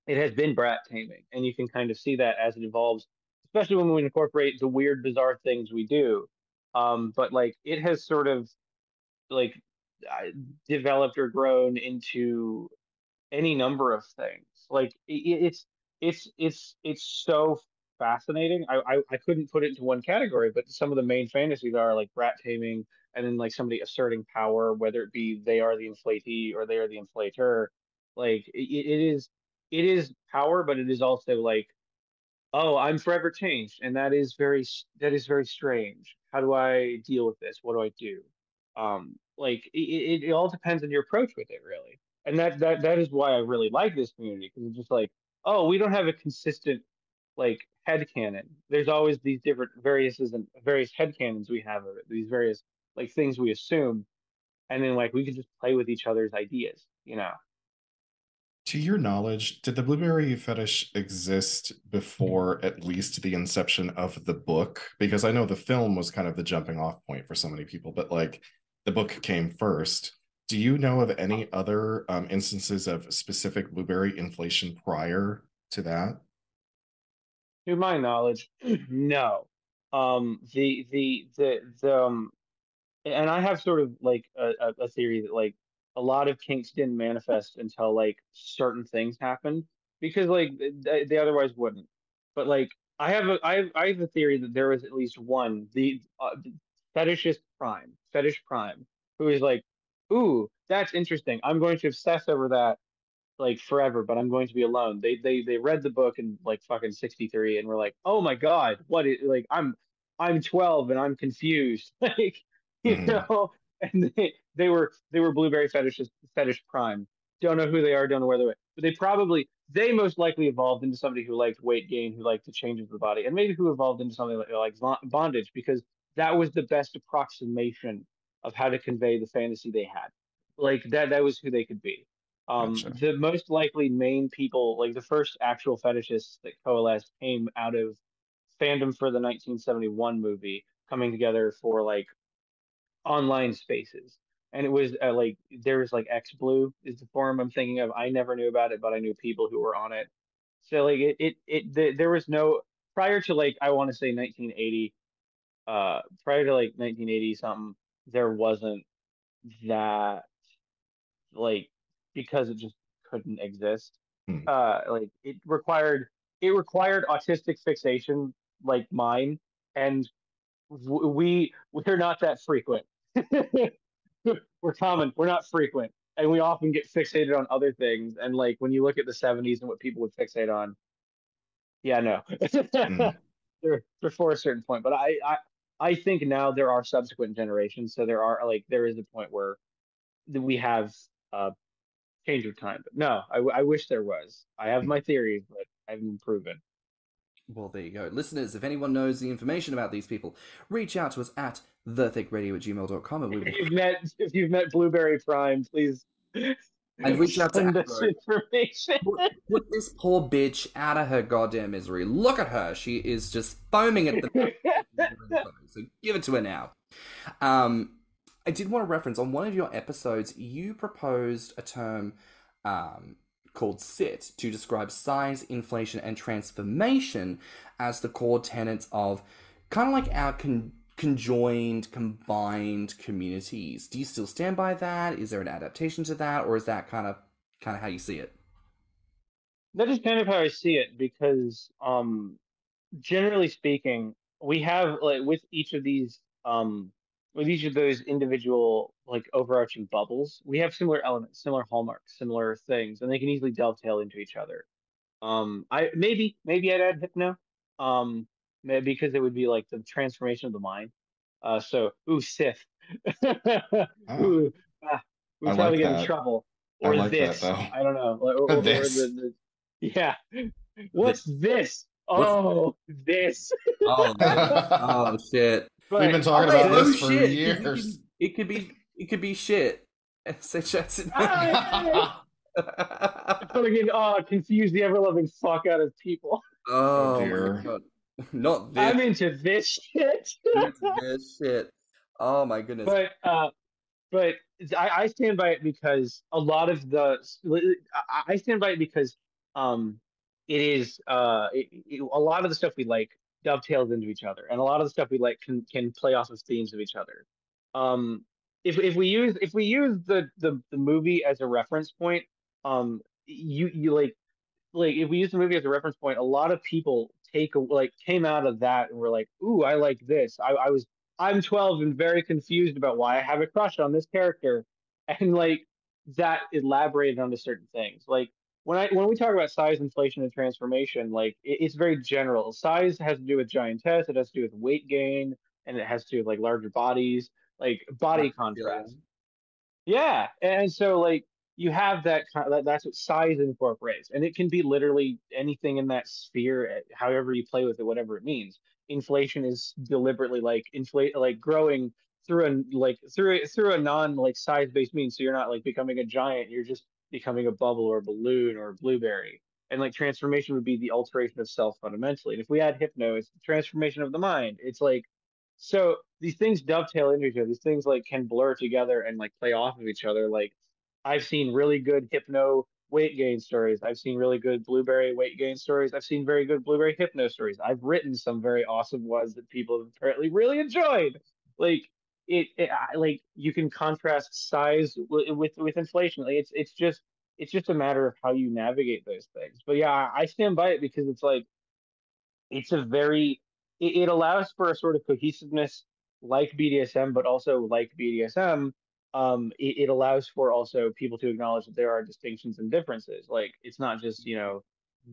It has been brat taming, and you can kind of see that as it evolves, especially when we incorporate the weird, bizarre things we do. But like it has sort of like developed or grown into any number of things. Like it's so fascinating. I couldn't put it into one category, but some of the main fantasies are like rat taming, and then like somebody asserting power, whether it be they are the inflatee or they are the inflator. Like it is power, but it is also like, oh, I'm forever changed, and that is very strange. How do I deal with this? What do I do? Like it all depends on your approach with it, really. And that is why I really like this community, because it's just like, oh, we don't have a consistent like head canon. There's always these different various head canons we have of it, these various like things we assume, and then like we can just play with each other's ideas, you know. To your knowledge, did the blueberry fetish exist before at least the inception of the book? Because I know the film was kind of the jumping off point for so many people, but like the book came first. Do you know of any other instances of specific blueberry inflation prior to that? To my knowledge, no. The and I have sort of like a theory that like a lot of kinks didn't manifest until like certain things happened, because like they otherwise wouldn't. But like I have a theory that there was at least one, the fetish prime, who is like, ooh, that's interesting. I'm going to obsess over that like forever, but I'm going to be alone. They read the book in like fucking 63 and were like, "Oh my God, what is like I'm 12 and I'm confused." Like, you Mhm. know, and they were blueberry fetish prime. Don't know who they are, don't know where they went. But they most likely evolved into somebody who liked weight gain, who liked the changes of the body, and maybe who evolved into something like bondage, because that was the best approximation of how to convey the fantasy they had. Like that was who they could be. Gotcha. The most likely main people, like the first actual fetishists that coalesced, came out of fandom for the 1971 movie, coming together for like online spaces. And it was like there was like XBlue is the forum I'm thinking of. I never knew about it, but I knew people who were on it. So like there was no, prior to like I want to say 1980, prior to like 1980 something, there wasn't that, like, because it just couldn't exist. Hmm. Like it required autistic fixation like mine, and we're not that frequent. We're common. We're not frequent, and we often get fixated on other things. And like when you look at the 70s and what people would fixate on, yeah, no, Hmm. before a certain point. But I think now there are subsequent generations, so there is a point where we have uh change of time. But no, I wish there was. I have my theories, but I haven't been proven. Well, there you go. Listeners, if anyone knows the information about these people, reach out to us at thethicradio@gmail.com and we will If you've met Blueberry Prime, please and reach out to send us Aggroh. information. Put this poor bitch out of her goddamn misery. Look at her. She is just foaming at the mouth. So give it to her now. I did want to reference on one of your episodes, you proposed a term called SIT to describe size, inflation, and transformation as the core tenets of kind of like our conjoined, combined communities. Do you still stand by that? Is there an adaptation to that, or is that kind of how you see it? That is kind of how I see it, because generally speaking, we have like with each of those individual like overarching bubbles, we have similar elements, similar hallmarks, similar things, and they can easily dovetail into each other. I maybe I'd add hypno, maybe because it would be like the transformation of the mind. So ooh, Sith. Oh, Ooh, ah, I we'd probably like get in that. trouble. I Or like that this, though. I don't know, or This. yeah. The, What's this? what's Oh, this. oh oh shit. We've been But Oh talking wait, about no this for shit. Because years. it could be shit. Such as I don't get confuse the ever loving fuck out of people. Oh oh my dear. god, not this. I'm into this shit. This shit. Oh my goodness. but but I stand by it because a lot of I stand by it because um it is a lot of the stuff we like dovetails into each other, and a lot of the stuff we like can play off of themes of each other. Um, if we use the movie as a reference point, you like if we use the movie as a reference point, a lot of people came out of that and were like, ooh, I like this. I'm 12 and very confused about why I have a crush on this character, and like that elaborated onto certain things. Like when we talk about size, inflation, and transformation, like it's very general. Size has to do with giantess, it has to do with weight gain, and it has to do with like larger bodies, like body contrast. Yeah, and so like you have that's what size incorporates, and it can be literally anything in that sphere, however you play with it, whatever it means. Inflation is deliberately like inflate, like growing through a non like size based means. So you're not like becoming a giant, you're just becoming a bubble or a balloon or a blueberry. And like transformation would be the alteration of self fundamentally. And if we add hypno, it's the transformation of the mind. It's like so these things dovetail into each other. These things like can blur together and like play off of each other. Like I've seen really good hypno weight gain stories. I've seen really good blueberry weight gain stories. I've seen very good blueberry hypno stories. I've written some very awesome ones that people have apparently really enjoyed. Like like you can contrast size with inflation. Like it's just a matter of how you navigate those things. But yeah, I stand by it because it's like it's a very it allows for a sort of cohesiveness like BDSM, but also like BDSM, it allows for also people to acknowledge that there are distinctions and differences. Like it's not just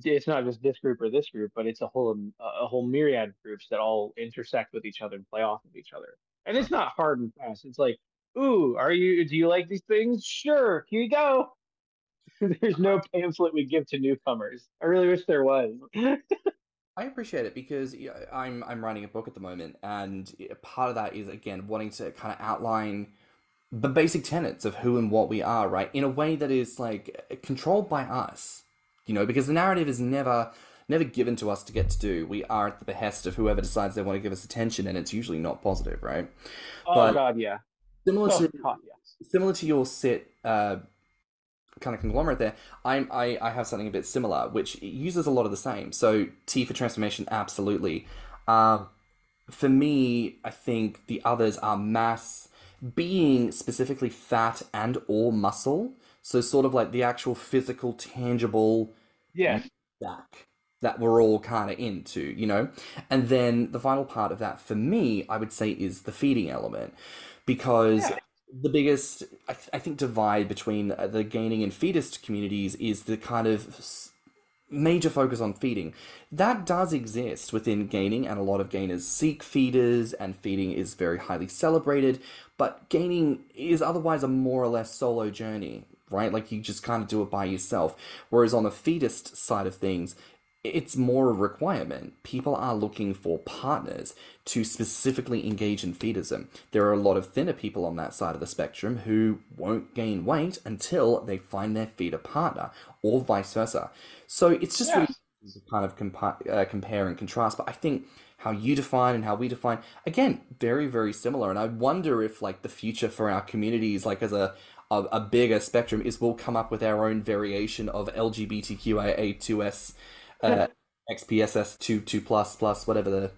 it's not just this group or this group, but it's a whole myriad of groups that all intersect with each other and play off of each other. And it's not hard and fast. It's like, ooh, do you like these things? Sure, here you go. There's no pamphlet we give to newcomers. I really wish there was. I appreciate it because I'm writing a book at the moment, and part of that is again wanting to kind of outline the basic tenets of who and what we are, right, in a way that is like controlled by us, because the narrative is never given to us to get to do. We are at the behest of whoever decides they want to give us attention, and it's usually not positive, right? Oh But God, yeah. similar Oh to God, yes. similar to your sit kind of conglomerate there, I have something a bit similar, which uses a lot of the same. So T for transformation, absolutely. For me, I think the others are mass, being specifically fat and or muscle. So sort of like the actual physical, tangible Yes. stack that we're all kind of into. And then the final part of that for me, I would say, is the feeding element, because Yeah. the biggest, I think, divide between the gaining and feedist communities is the kind of major focus on feeding. That does exist within gaining, and a lot of gainers seek feeders, and feeding is very highly celebrated, but gaining is otherwise a more or less solo journey, right? Like you just kind of do it by yourself. Whereas on the feedist side of things, it's more a requirement. People are looking for partners to specifically engage in feedism. There are a lot of thinner people on that side of the spectrum who won't gain weight until they find their feeder partner, or vice versa. So it's just really Yes. to kind of compare and contrast. But I think how you define and how we define, again, very, very similar. And I wonder if like the future for our communities, like as a bigger spectrum, is we'll come up with our own variation of LGBTQIA2S XPSS 2 plus whatever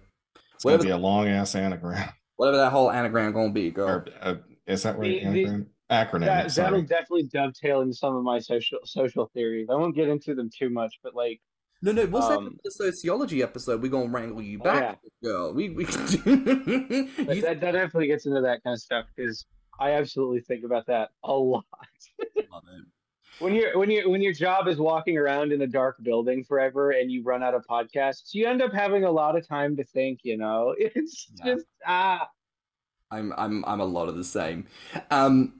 It's gonna be a long ass anagram. whatever that whole anagram gonna be, girl. Or is that right? The Anagram? Acronym. that'll Sorry. definitely dovetail into some of my social theories. I won't get into them too much, but like No, we'll save it um for the sociology episode. We're gonna wrangle you oh back, yeah, girl. We can that, you that definitely gets into that kind of stuff because I absolutely think about that a lot. love it. When your job is walking around in a dark building forever and you run out of podcasts, you end up having a lot of time to think, you know. It's Yeah, just I'm a lot of the same. Um,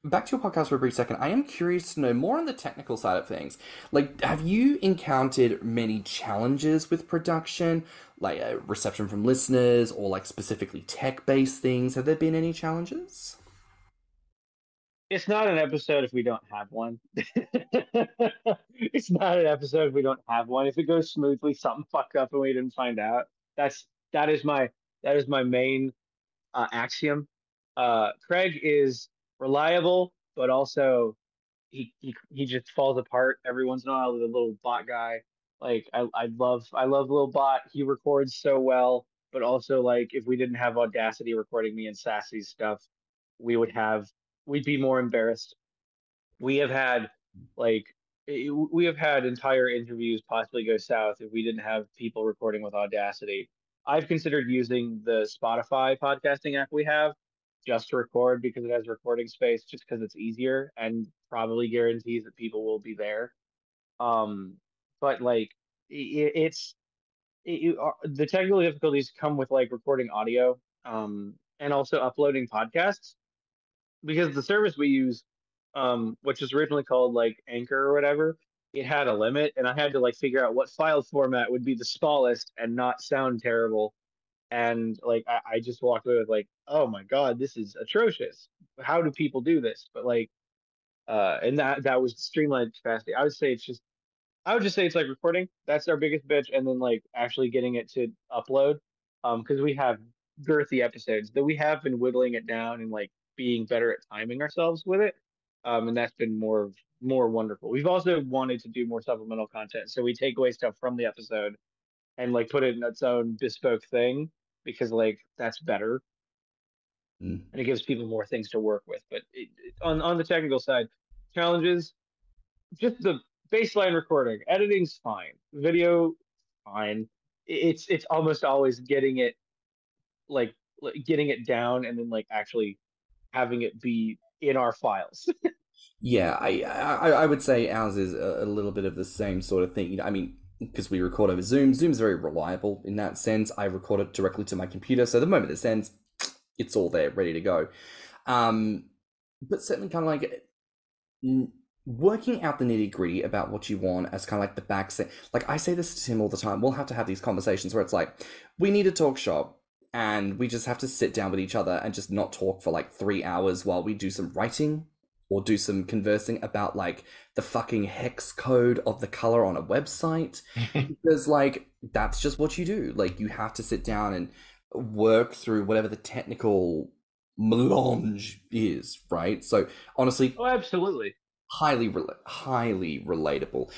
Back to your podcast for a brief second. I am curious to know more on the technical side of things. Like, have you encountered many challenges with production, like reception from listeners, or like specifically tech-based things? Have there been any challenges? it's not an episode if we don't have one. It's not an episode if we don't have one. If it goes smoothly, something fucked up and we didn't find out. That's that is my that is my main axiom. Craig is reliable, but also he just falls apart every once in a while with a little bot guy. Like I love little bot. He records so well, but also like if we didn't have Audacity recording me and Sassy's stuff, we would have we'd be more embarrassed. We have had like we have had entire interviews possibly go south if we didn't have people recording with Audacity. I've considered using the Spotify podcasting app we have just to record because it has recording space, just because it's easier and probably guarantees that people will be there. Um, but like it's the technical difficulties come with like recording audio, and also uploading podcasts because the service we use, which is originally called like Anchor or whatever, it had a limit, and I had to like figure out what file format would be the smallest and not sound terrible. And like I just walked away with like, oh my God, this is atrocious. How do people do this? But like, and that was the streamlined capacity. I would just say it's like recording. That's our biggest bitch, and then like actually getting it to upload. Because we have girthy episodes that we have been whittling it down and like being better at timing ourselves with it. And that's been more wonderful. We've also wanted to do more supplemental content, so we take away stuff from the episode and like put it in its own bespoke thing because like that's better Mm. and it gives people more things to work with. But on the technical side, challenges just the baseline recording. Editing's fine. Video, fine. It's almost always getting it like getting it down and then like actually having it be in our files. Yeah, I would say ours is a little bit of the same sort of thing. I mean, because we record over Zoom. Zoom's very reliable in that sense. I record it directly to my computer, so the moment it sends, it's all there, ready to go. But certainly kind of like working out the nitty gritty about what you want as kind of like the back set. Like I say this to Tim all the time. We'll have to have these conversations where it's like, we need a talk shop and we just have to sit down with each other and just not talk for like 3 hours while we do some writing or do some conversing about like the fucking hex code of the color on a website. Because like, that's just what you do. Like you have to sit down and work through whatever the technical melange is, right? So honestly, Oh, absolutely. highly relatable.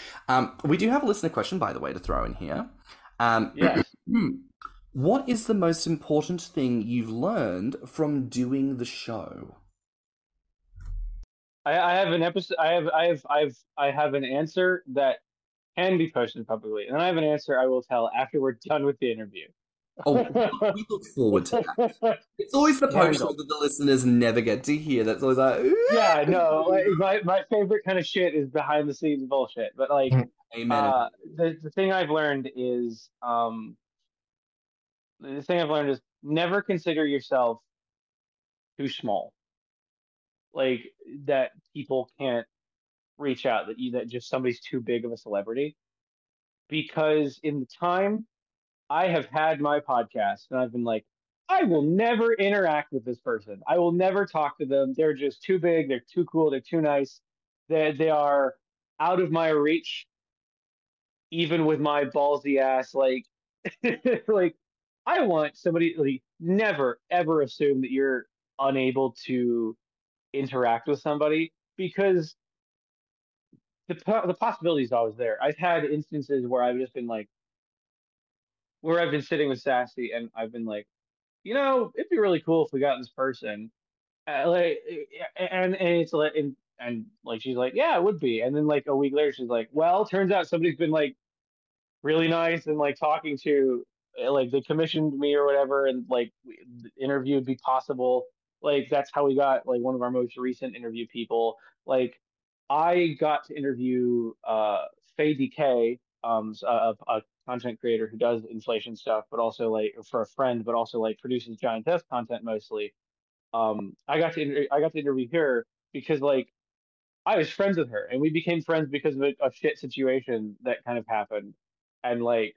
We do have a listener question, by the way, to throw in here. Yes. What is the most important thing you've learned from doing the show? I have an episode. I have an answer that can be posted publicly, and then I have an answer I will tell after we're done with the interview. Oh, we look forward to that. It's always the post Scandal. that the listeners never get to hear. That's always like, Yeah, no, like, my favorite kind of shit is behind the scenes bullshit. But like, amen. the thing I've learned is the thing I've learned is never consider yourself too small. Like that people can't reach out, that just somebody's too big of a celebrity. Because in the time I have had my podcast and I've been like, I will never interact with this person. I will never talk to them. They're just too big. They're too cool. They're too nice. They are out of my reach, even with my ballsy ass. Like, like I want somebody like never ever assume that you're unable to interact with somebody because the possibility is always there. I've had instances where I've just been like, where I've been sitting with Sassy and I've been like, it'd be really cool if we got this person. Like, and it's like, and like she's like, yeah, it would be. And then like a week later, she's like, well, turns out somebody's been like really nice and like talking to, like they commissioned me or whatever, and like the interview would be possible. Like that's how we got like one of our most recent interview people. Like I got to interview Faye DK, a content creator who does inflation stuff, but also like for a friend, but also like produces giant test content mostly. I got to interview her because like I was friends with her and we became friends because of a shit situation that kind of happened, and like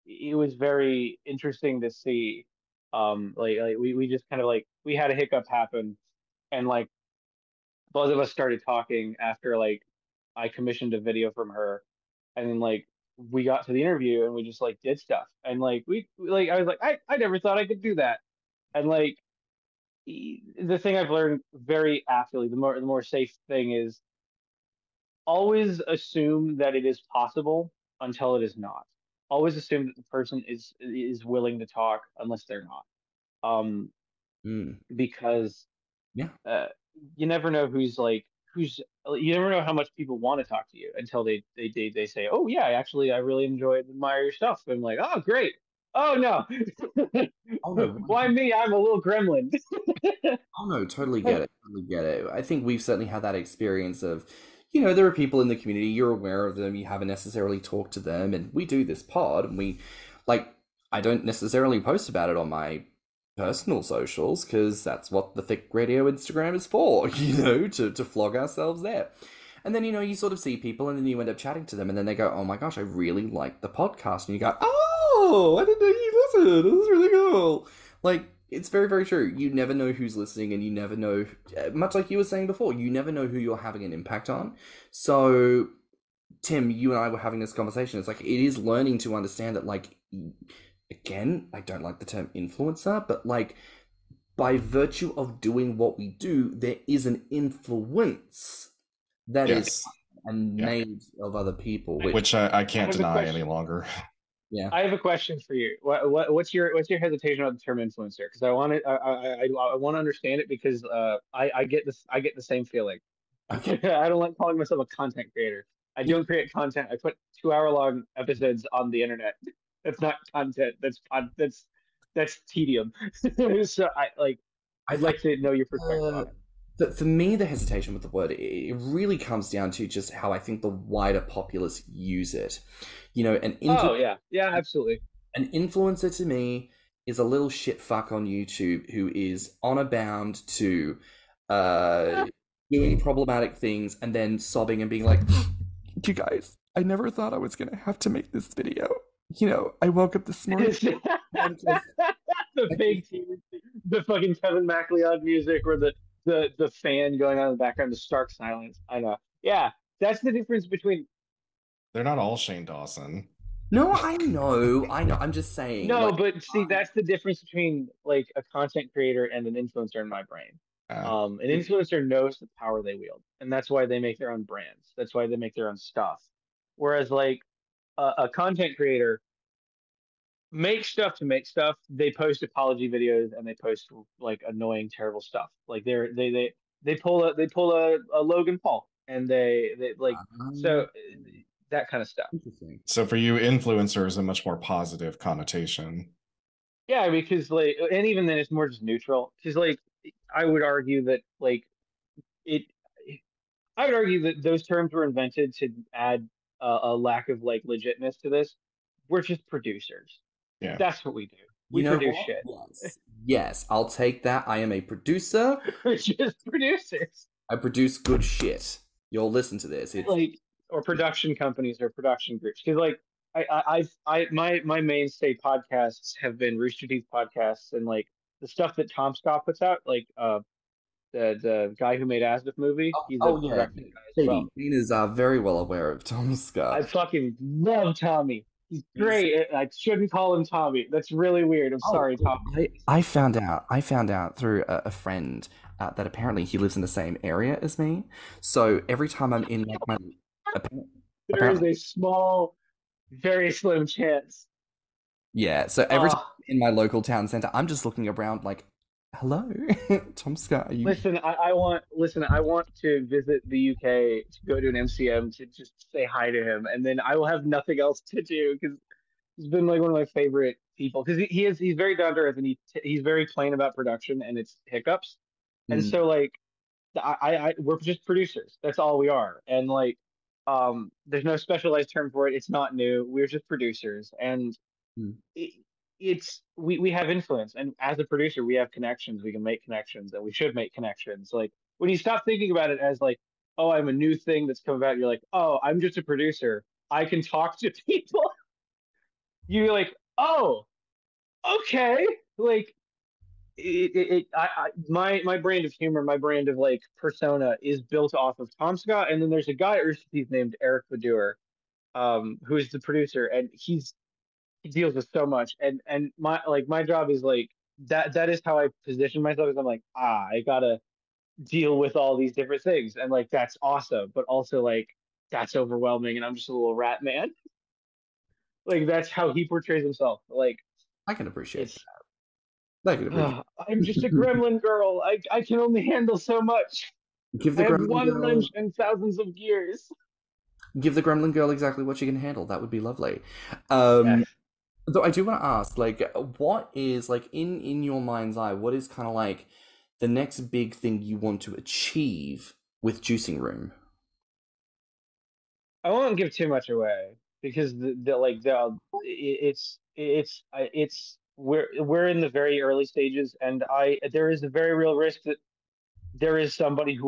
it was very interesting to see. Like we just kind of like we had a hiccup happen, and like both of us started talking after like I commissioned a video from her, and then like we got to the interview and we just like did stuff, and like like I was like I never thought I could do that, and like the thing I've learned very aptly, the more safe thing is always assume that it is possible until it is not. Always assume that the person is willing to talk unless they're not. Um, Mm, because yeah. uh, you never know who's like who's you never know how much people want to talk to you until they say, oh yeah, actually I really enjoyed admire your stuff. And I'm like, oh great. Oh no. Oh no, Why me? I'm a little gremlin. oh no, totally get it. Totally get it. I think we've certainly had that experience of, there are people in the community, you're aware of them, you haven't necessarily talked to them, and we do this pod, and I don't necessarily post about it on my personal socials because that's what the Thicc Radio Instagram is for, to flog ourselves there. And then, you sort of see people and then you end up chatting to them and then they go, oh my gosh, I really like the podcast. And you go, oh, I didn't know you listened. This is really cool. It's very, very true. You never know who's listening and you never know, much like you were saying before, you never know who you're having an impact on. So, Tim, you and I were having this conversation. It's it is learning to understand that, again, I don't like the term influencer, but by virtue of doing what we do, there is an influence that is made of other people, which I can't deny any longer. Yeah, I have a question for you. What's your hesitation about the term influencer? Because I want to understand it because I get the same feeling. Okay. I don't like calling myself a content creator. I don't create content. I put 2-hour-long episodes on the internet. That's not content. That's tedium. So I'd like to know your perspective on it. For me, the hesitation with the word, it really comes down to just how I think the wider populace use it. Absolutely. An influencer to me is a little shit fuck on YouTube who is honor bound to doing problematic things and then sobbing and being like, you guys, I never thought I was going to have to make this video. I woke up this morning. The fake TV, the fucking Kevin MacLeod music or the fan going on in the background, the stark silence. I know. Yeah, that's the difference between. They're not all Shane Dawson. No, I know. I'm just saying. No, but see, that's the difference between a content creator and an influencer in my brain. An influencer knows the power they wield, and that's why they make their own brands. That's why they make their own stuff. Whereas a content creator make stuff to make stuff. They post apology videos and they post annoying, terrible stuff. They pull a Logan Paul and they so that kind of stuff. Interesting. So for you, influencer is a much more positive connotation. Yeah, because and even then it's more just neutral. Because I would argue that I would argue that those terms were invented to add a lack of legitness to this. We're just producers. Yeah, that's what we do. We produce shit. Yes, I'll take that. I am a producer. We're just producers. I produce good shit. You'll listen to this. It's or production companies or production groups. Because my mainstay podcasts have been Rooster Teeth podcasts and the stuff that Tom Scott puts out, the guy who made Asdif movie. He's a production guy as well. Dean is very well aware of Tom Scott. I fucking love Tommy. He's great. I shouldn't call him Tommy. That's really weird. I'm sorry, Tommy. I found out through a friend that apparently he lives in the same area as me. So every time I'm in my there is a small, very slim chance. Yeah. So every time in my local town center, I'm just looking around hello, Tom Scott. Listen, I want to visit the UK to go to an MCM to just say hi to him, and then I will have nothing else to do because he's been one of my favorite people because he's very down to earth and he's very plain about production and its hiccups, and so we're just producers. That's all we are, and there's no specialized term for it. It's not new. We're just producers, and we have influence, and as a producer we have connections. We can make connections and we should make connections. When you stop thinking about it as oh, I'm a new thing that's come about, you're oh, I'm just a producer, I can talk to people. You're oh, okay. My brand of humor, my brand of persona is built off of Tom Scott, and then there's a guy at Rooster Teeth named Eric Baddour, who is the producer, and he deals with so much, and my job is that is how I position myself. Is I'm I gotta deal with all these different things, and that's awesome, but also that's overwhelming, and I'm just a little rat man. That's how he portrays himself. I can appreciate that. I'm just a gremlin girl. I can only handle so much. Give I the have gremlin one wrench girl, and thousands of gears. give the gremlin girl exactly what she can handle. That would be lovely. Yes. Though I do want to ask, like, what is like in your mind's eye? What is kind of like the next big thing you want to achieve with Juicing Room? I won't give too much away because it's we're in the very early stages, and I there is a very real risk that there is somebody who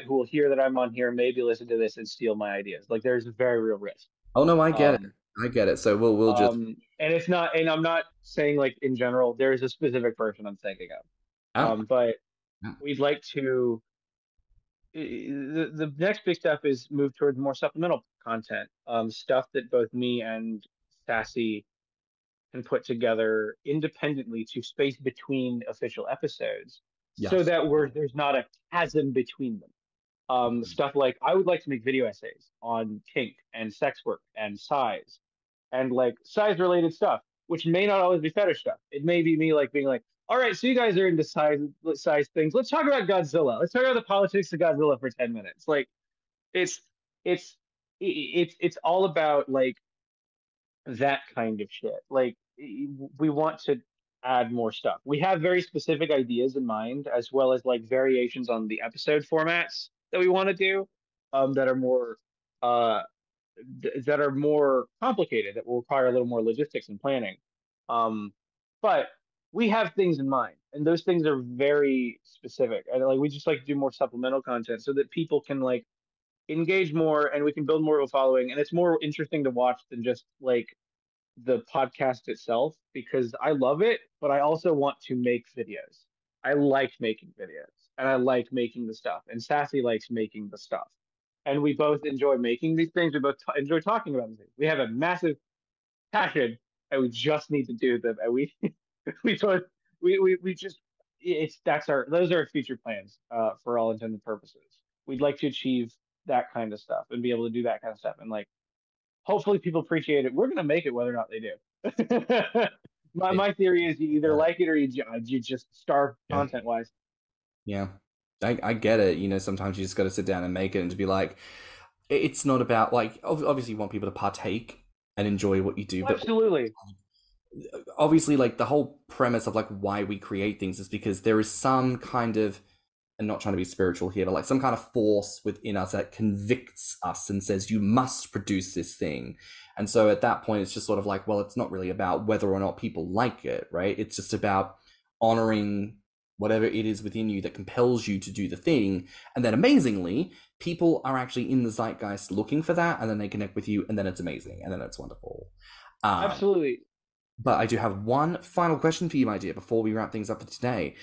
will hear that I'm on here, maybe listen to this and steal my ideas. Like there's a very real risk. Oh no, I get it. Um, I get it. So we'll just and it's not, and I'm not saying like in general. There is a specific person I'm thinking of. oh But yeah. we'd like to. The next big step is move towards more supplemental content, stuff that both me and Sassy can put together independently to space between official episodes, so Yes. that there's not a chasm between them. Stuff like I would like to make video essays on kink and sex work and size and like size related stuff, which may not always be fetish stuff. It may be me like being like, all right, so you guys are into size things. Let's talk about Godzilla. Let's talk about the politics of Godzilla for 10 minutes. Like it's it's it's all about like that kind of shit. Like we want to add more stuff. We have very specific ideas in mind, as well as like variations on the episode formats that we want to do, that are more uh that are more complicated, that will require a little more logistics and planning. Um, but we have things in mind, and those things are very specific. And like we just like to do more supplemental content so that people can like engage more, and we can build more of a following, and it's more interesting to watch than just like the podcast itself because I love it, but I also want to make videos. I like making videos and I like making the stuff, and Sassy likes making the stuff. And we both enjoy making these things. We both enjoy talking about these things. We have a massive passion, and we just need to do them. And we we both we just it's that's our those are our future plans, for all intended purposes. We'd like to achieve that kind of stuff and be able to do that kind of stuff, and like hopefully people appreciate it. We're gonna make it whether or not they do. My theory is you either like it or you just starve Yeah. content wise. Yeah. I get it. You know, sometimes you just got to sit down and make it and to be like, it's not about like, obviously you want people to partake and enjoy what you do, but Absolutely. obviously like the whole premise of like why we create things is because there is some kind of, and not trying to be spiritual here, but like some kind of force within us that convicts us and says you must produce this thing. And so at that point it's just sort of like, well, it's not really about whether or not people like it, right? It's just about honoring whatever it is within you that compels you to do the thing. And then amazingly, people are actually in the zeitgeist looking for that, and then they connect with you, and then it's amazing, and then it's wonderful. Absolutely. But I do have one final question for you, my dear, before we wrap things up for today.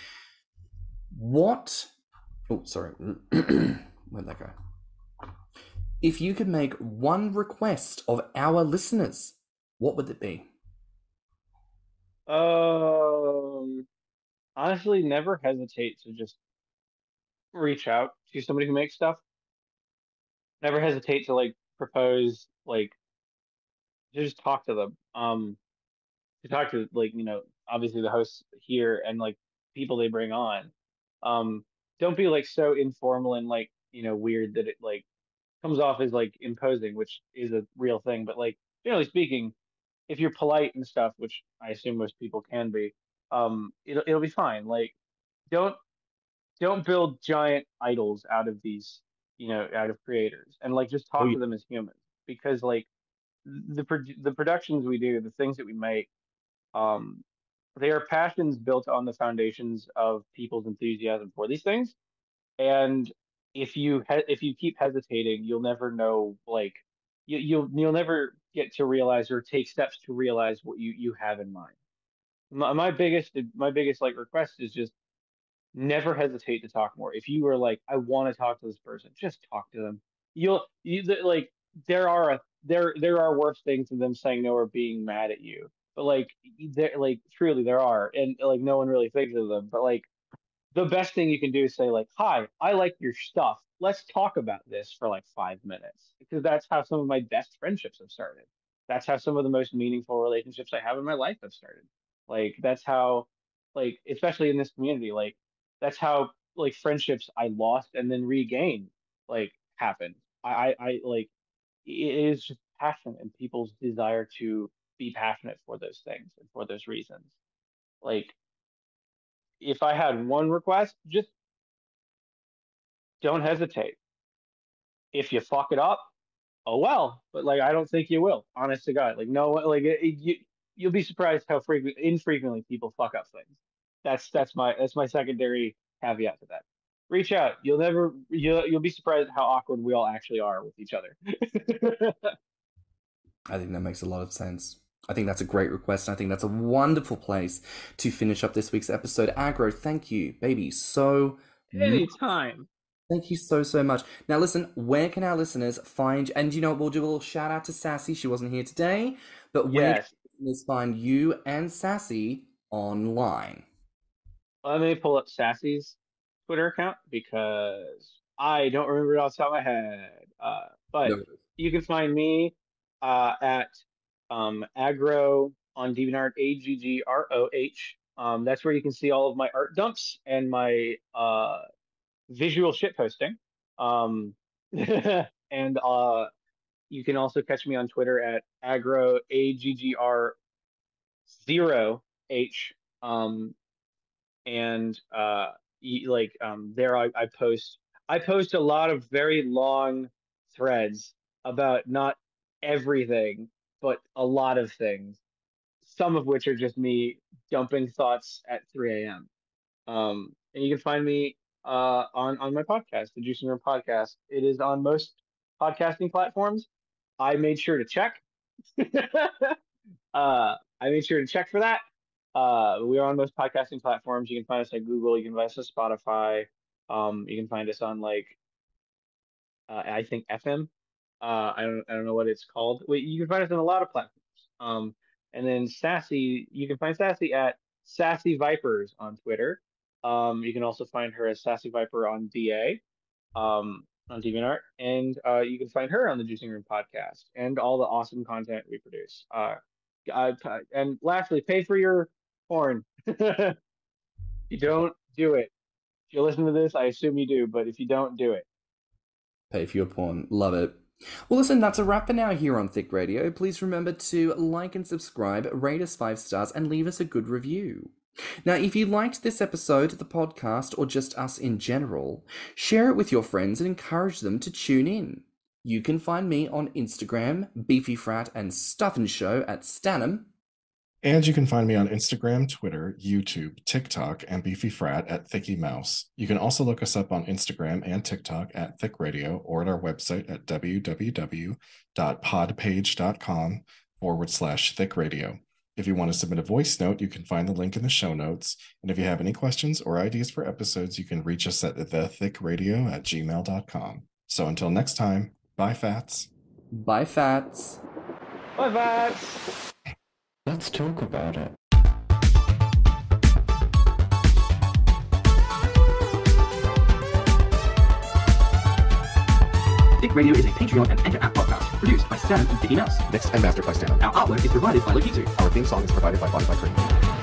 What... Oh, sorry. Where'd that go? If you could make one request of our listeners, what would it be? Honestly, never hesitate to just reach out to somebody who makes stuff. Never hesitate to like propose, like to just talk to them. To talk to like obviously the hosts here and like people they bring on. Um, don't be like so informal and like weird that it like comes off as like imposing, which is a real thing. But like generally speaking, if you're polite and stuff, which I assume most people can be, it'll be fine. Like don't don't build giant idols out of these, out of creators, and like just Oh, talk yeah. to them as humans because like the productions we do, the things that we make, um, they are passions built on the foundations of people's enthusiasm for these things. And if you keep hesitating, you'll never know like you'll never get to realize or take steps to realize what you have in mind. My biggest like request is just never hesitate to talk more. If you are like, I want to talk to this person, just talk to them. Like there are worse things than them saying no or being mad at you. But like there like truly there are, and like no one really thinks of them. But like the best thing you can do is say like, "Hi, I like your stuff. Let's talk about this for like 5 minutes." Because that's how some of my best friendships have started. That's how some of the most meaningful relationships I have in my life have started. Like that's how, like especially in this community, like that's how like friendships I lost and then regained like happened. I like it is just passion and people's desire to be passionate for those things and for those reasons. Like if I had one request, just don't hesitate. If you fuck it up, oh well. But like I don't think you will. Honest to God, like no, like you'll be surprised how infrequently people fuck up things. That's my secondary caveat to that. Reach out. You'll be surprised how awkward we all actually are with each other. I think that makes a lot of sense. I think that's a great request. I think that's a wonderful place to finish up this week's episode. Aggroh, thank you, baby, so Anytime. Thank you so, so much. Now, listen, where can our listeners find, and you know, we'll do a little shout out to Sassy. She wasn't here today, but where can listeners find you and Sassy online? Let me pull up Sassy's Twitter account because I don't remember it off the top of my head. But No. you can find me at Aggroh on DeviantArt, AGGROH. That's where you can see all of my art dumps and my visual shit posting. And you can also catch me on Twitter at Aggroh, AGGR0H. There I post a lot of very long threads about not everything, but a lot of things, some of which are just me dumping thoughts at 3 a.m. And you can find me on my podcast, the Juicing Room Podcast. It is on most podcasting platforms. I made sure to check. I made sure to check for that. We are on most podcasting platforms. You can find us at Google. You can find us at Spotify. You can find us on I think FM. I don't know what it's called. Wait, you can find us on a lot of platforms. And then Sassy, you can find Sassy at sassyvipers on Twitter. You can also find her as sassyviper on DA, on DeviantArt, and you can find her on the Juicing Room Podcast and all the awesome content we produce. And lastly, pay for your porn. You don't do it. If you listen to this, I assume you do, but if you don't, do it. Pay for your porn. Love it. Well, listen, that's a wrap for now here on Thicc Radio. Please remember to like and subscribe, rate us 5 stars, and leave us a good review. Now, if you liked this episode, the podcast, or just us in general, share it with your friends and encourage them to tune in. You can find me on Instagram, BeefyFrat and Stuffin' Show at stannnum. And you can find me on Instagram, Twitter, YouTube, TikTok, and BeefyFrat at thiccmouse. You can also look us up on Instagram and TikTok at Thicc Radio or at our website at www.podpage.com/Thicc Radio. If you want to submit a voice note, you can find the link in the show notes. And if you have any questions or ideas for episodes, you can reach us at thiccradio@gmail.com. So until next time, bye, Fats. Bye, Fats. Bye, Fats. Let's talk about it. Thicc Radio is a Patreon and Enter app podcast produced by Stan and Mickey Mouse. Mixed and mastered by Stan. Our artwork is provided by Lokizu. Our theme song is provided by Spotify.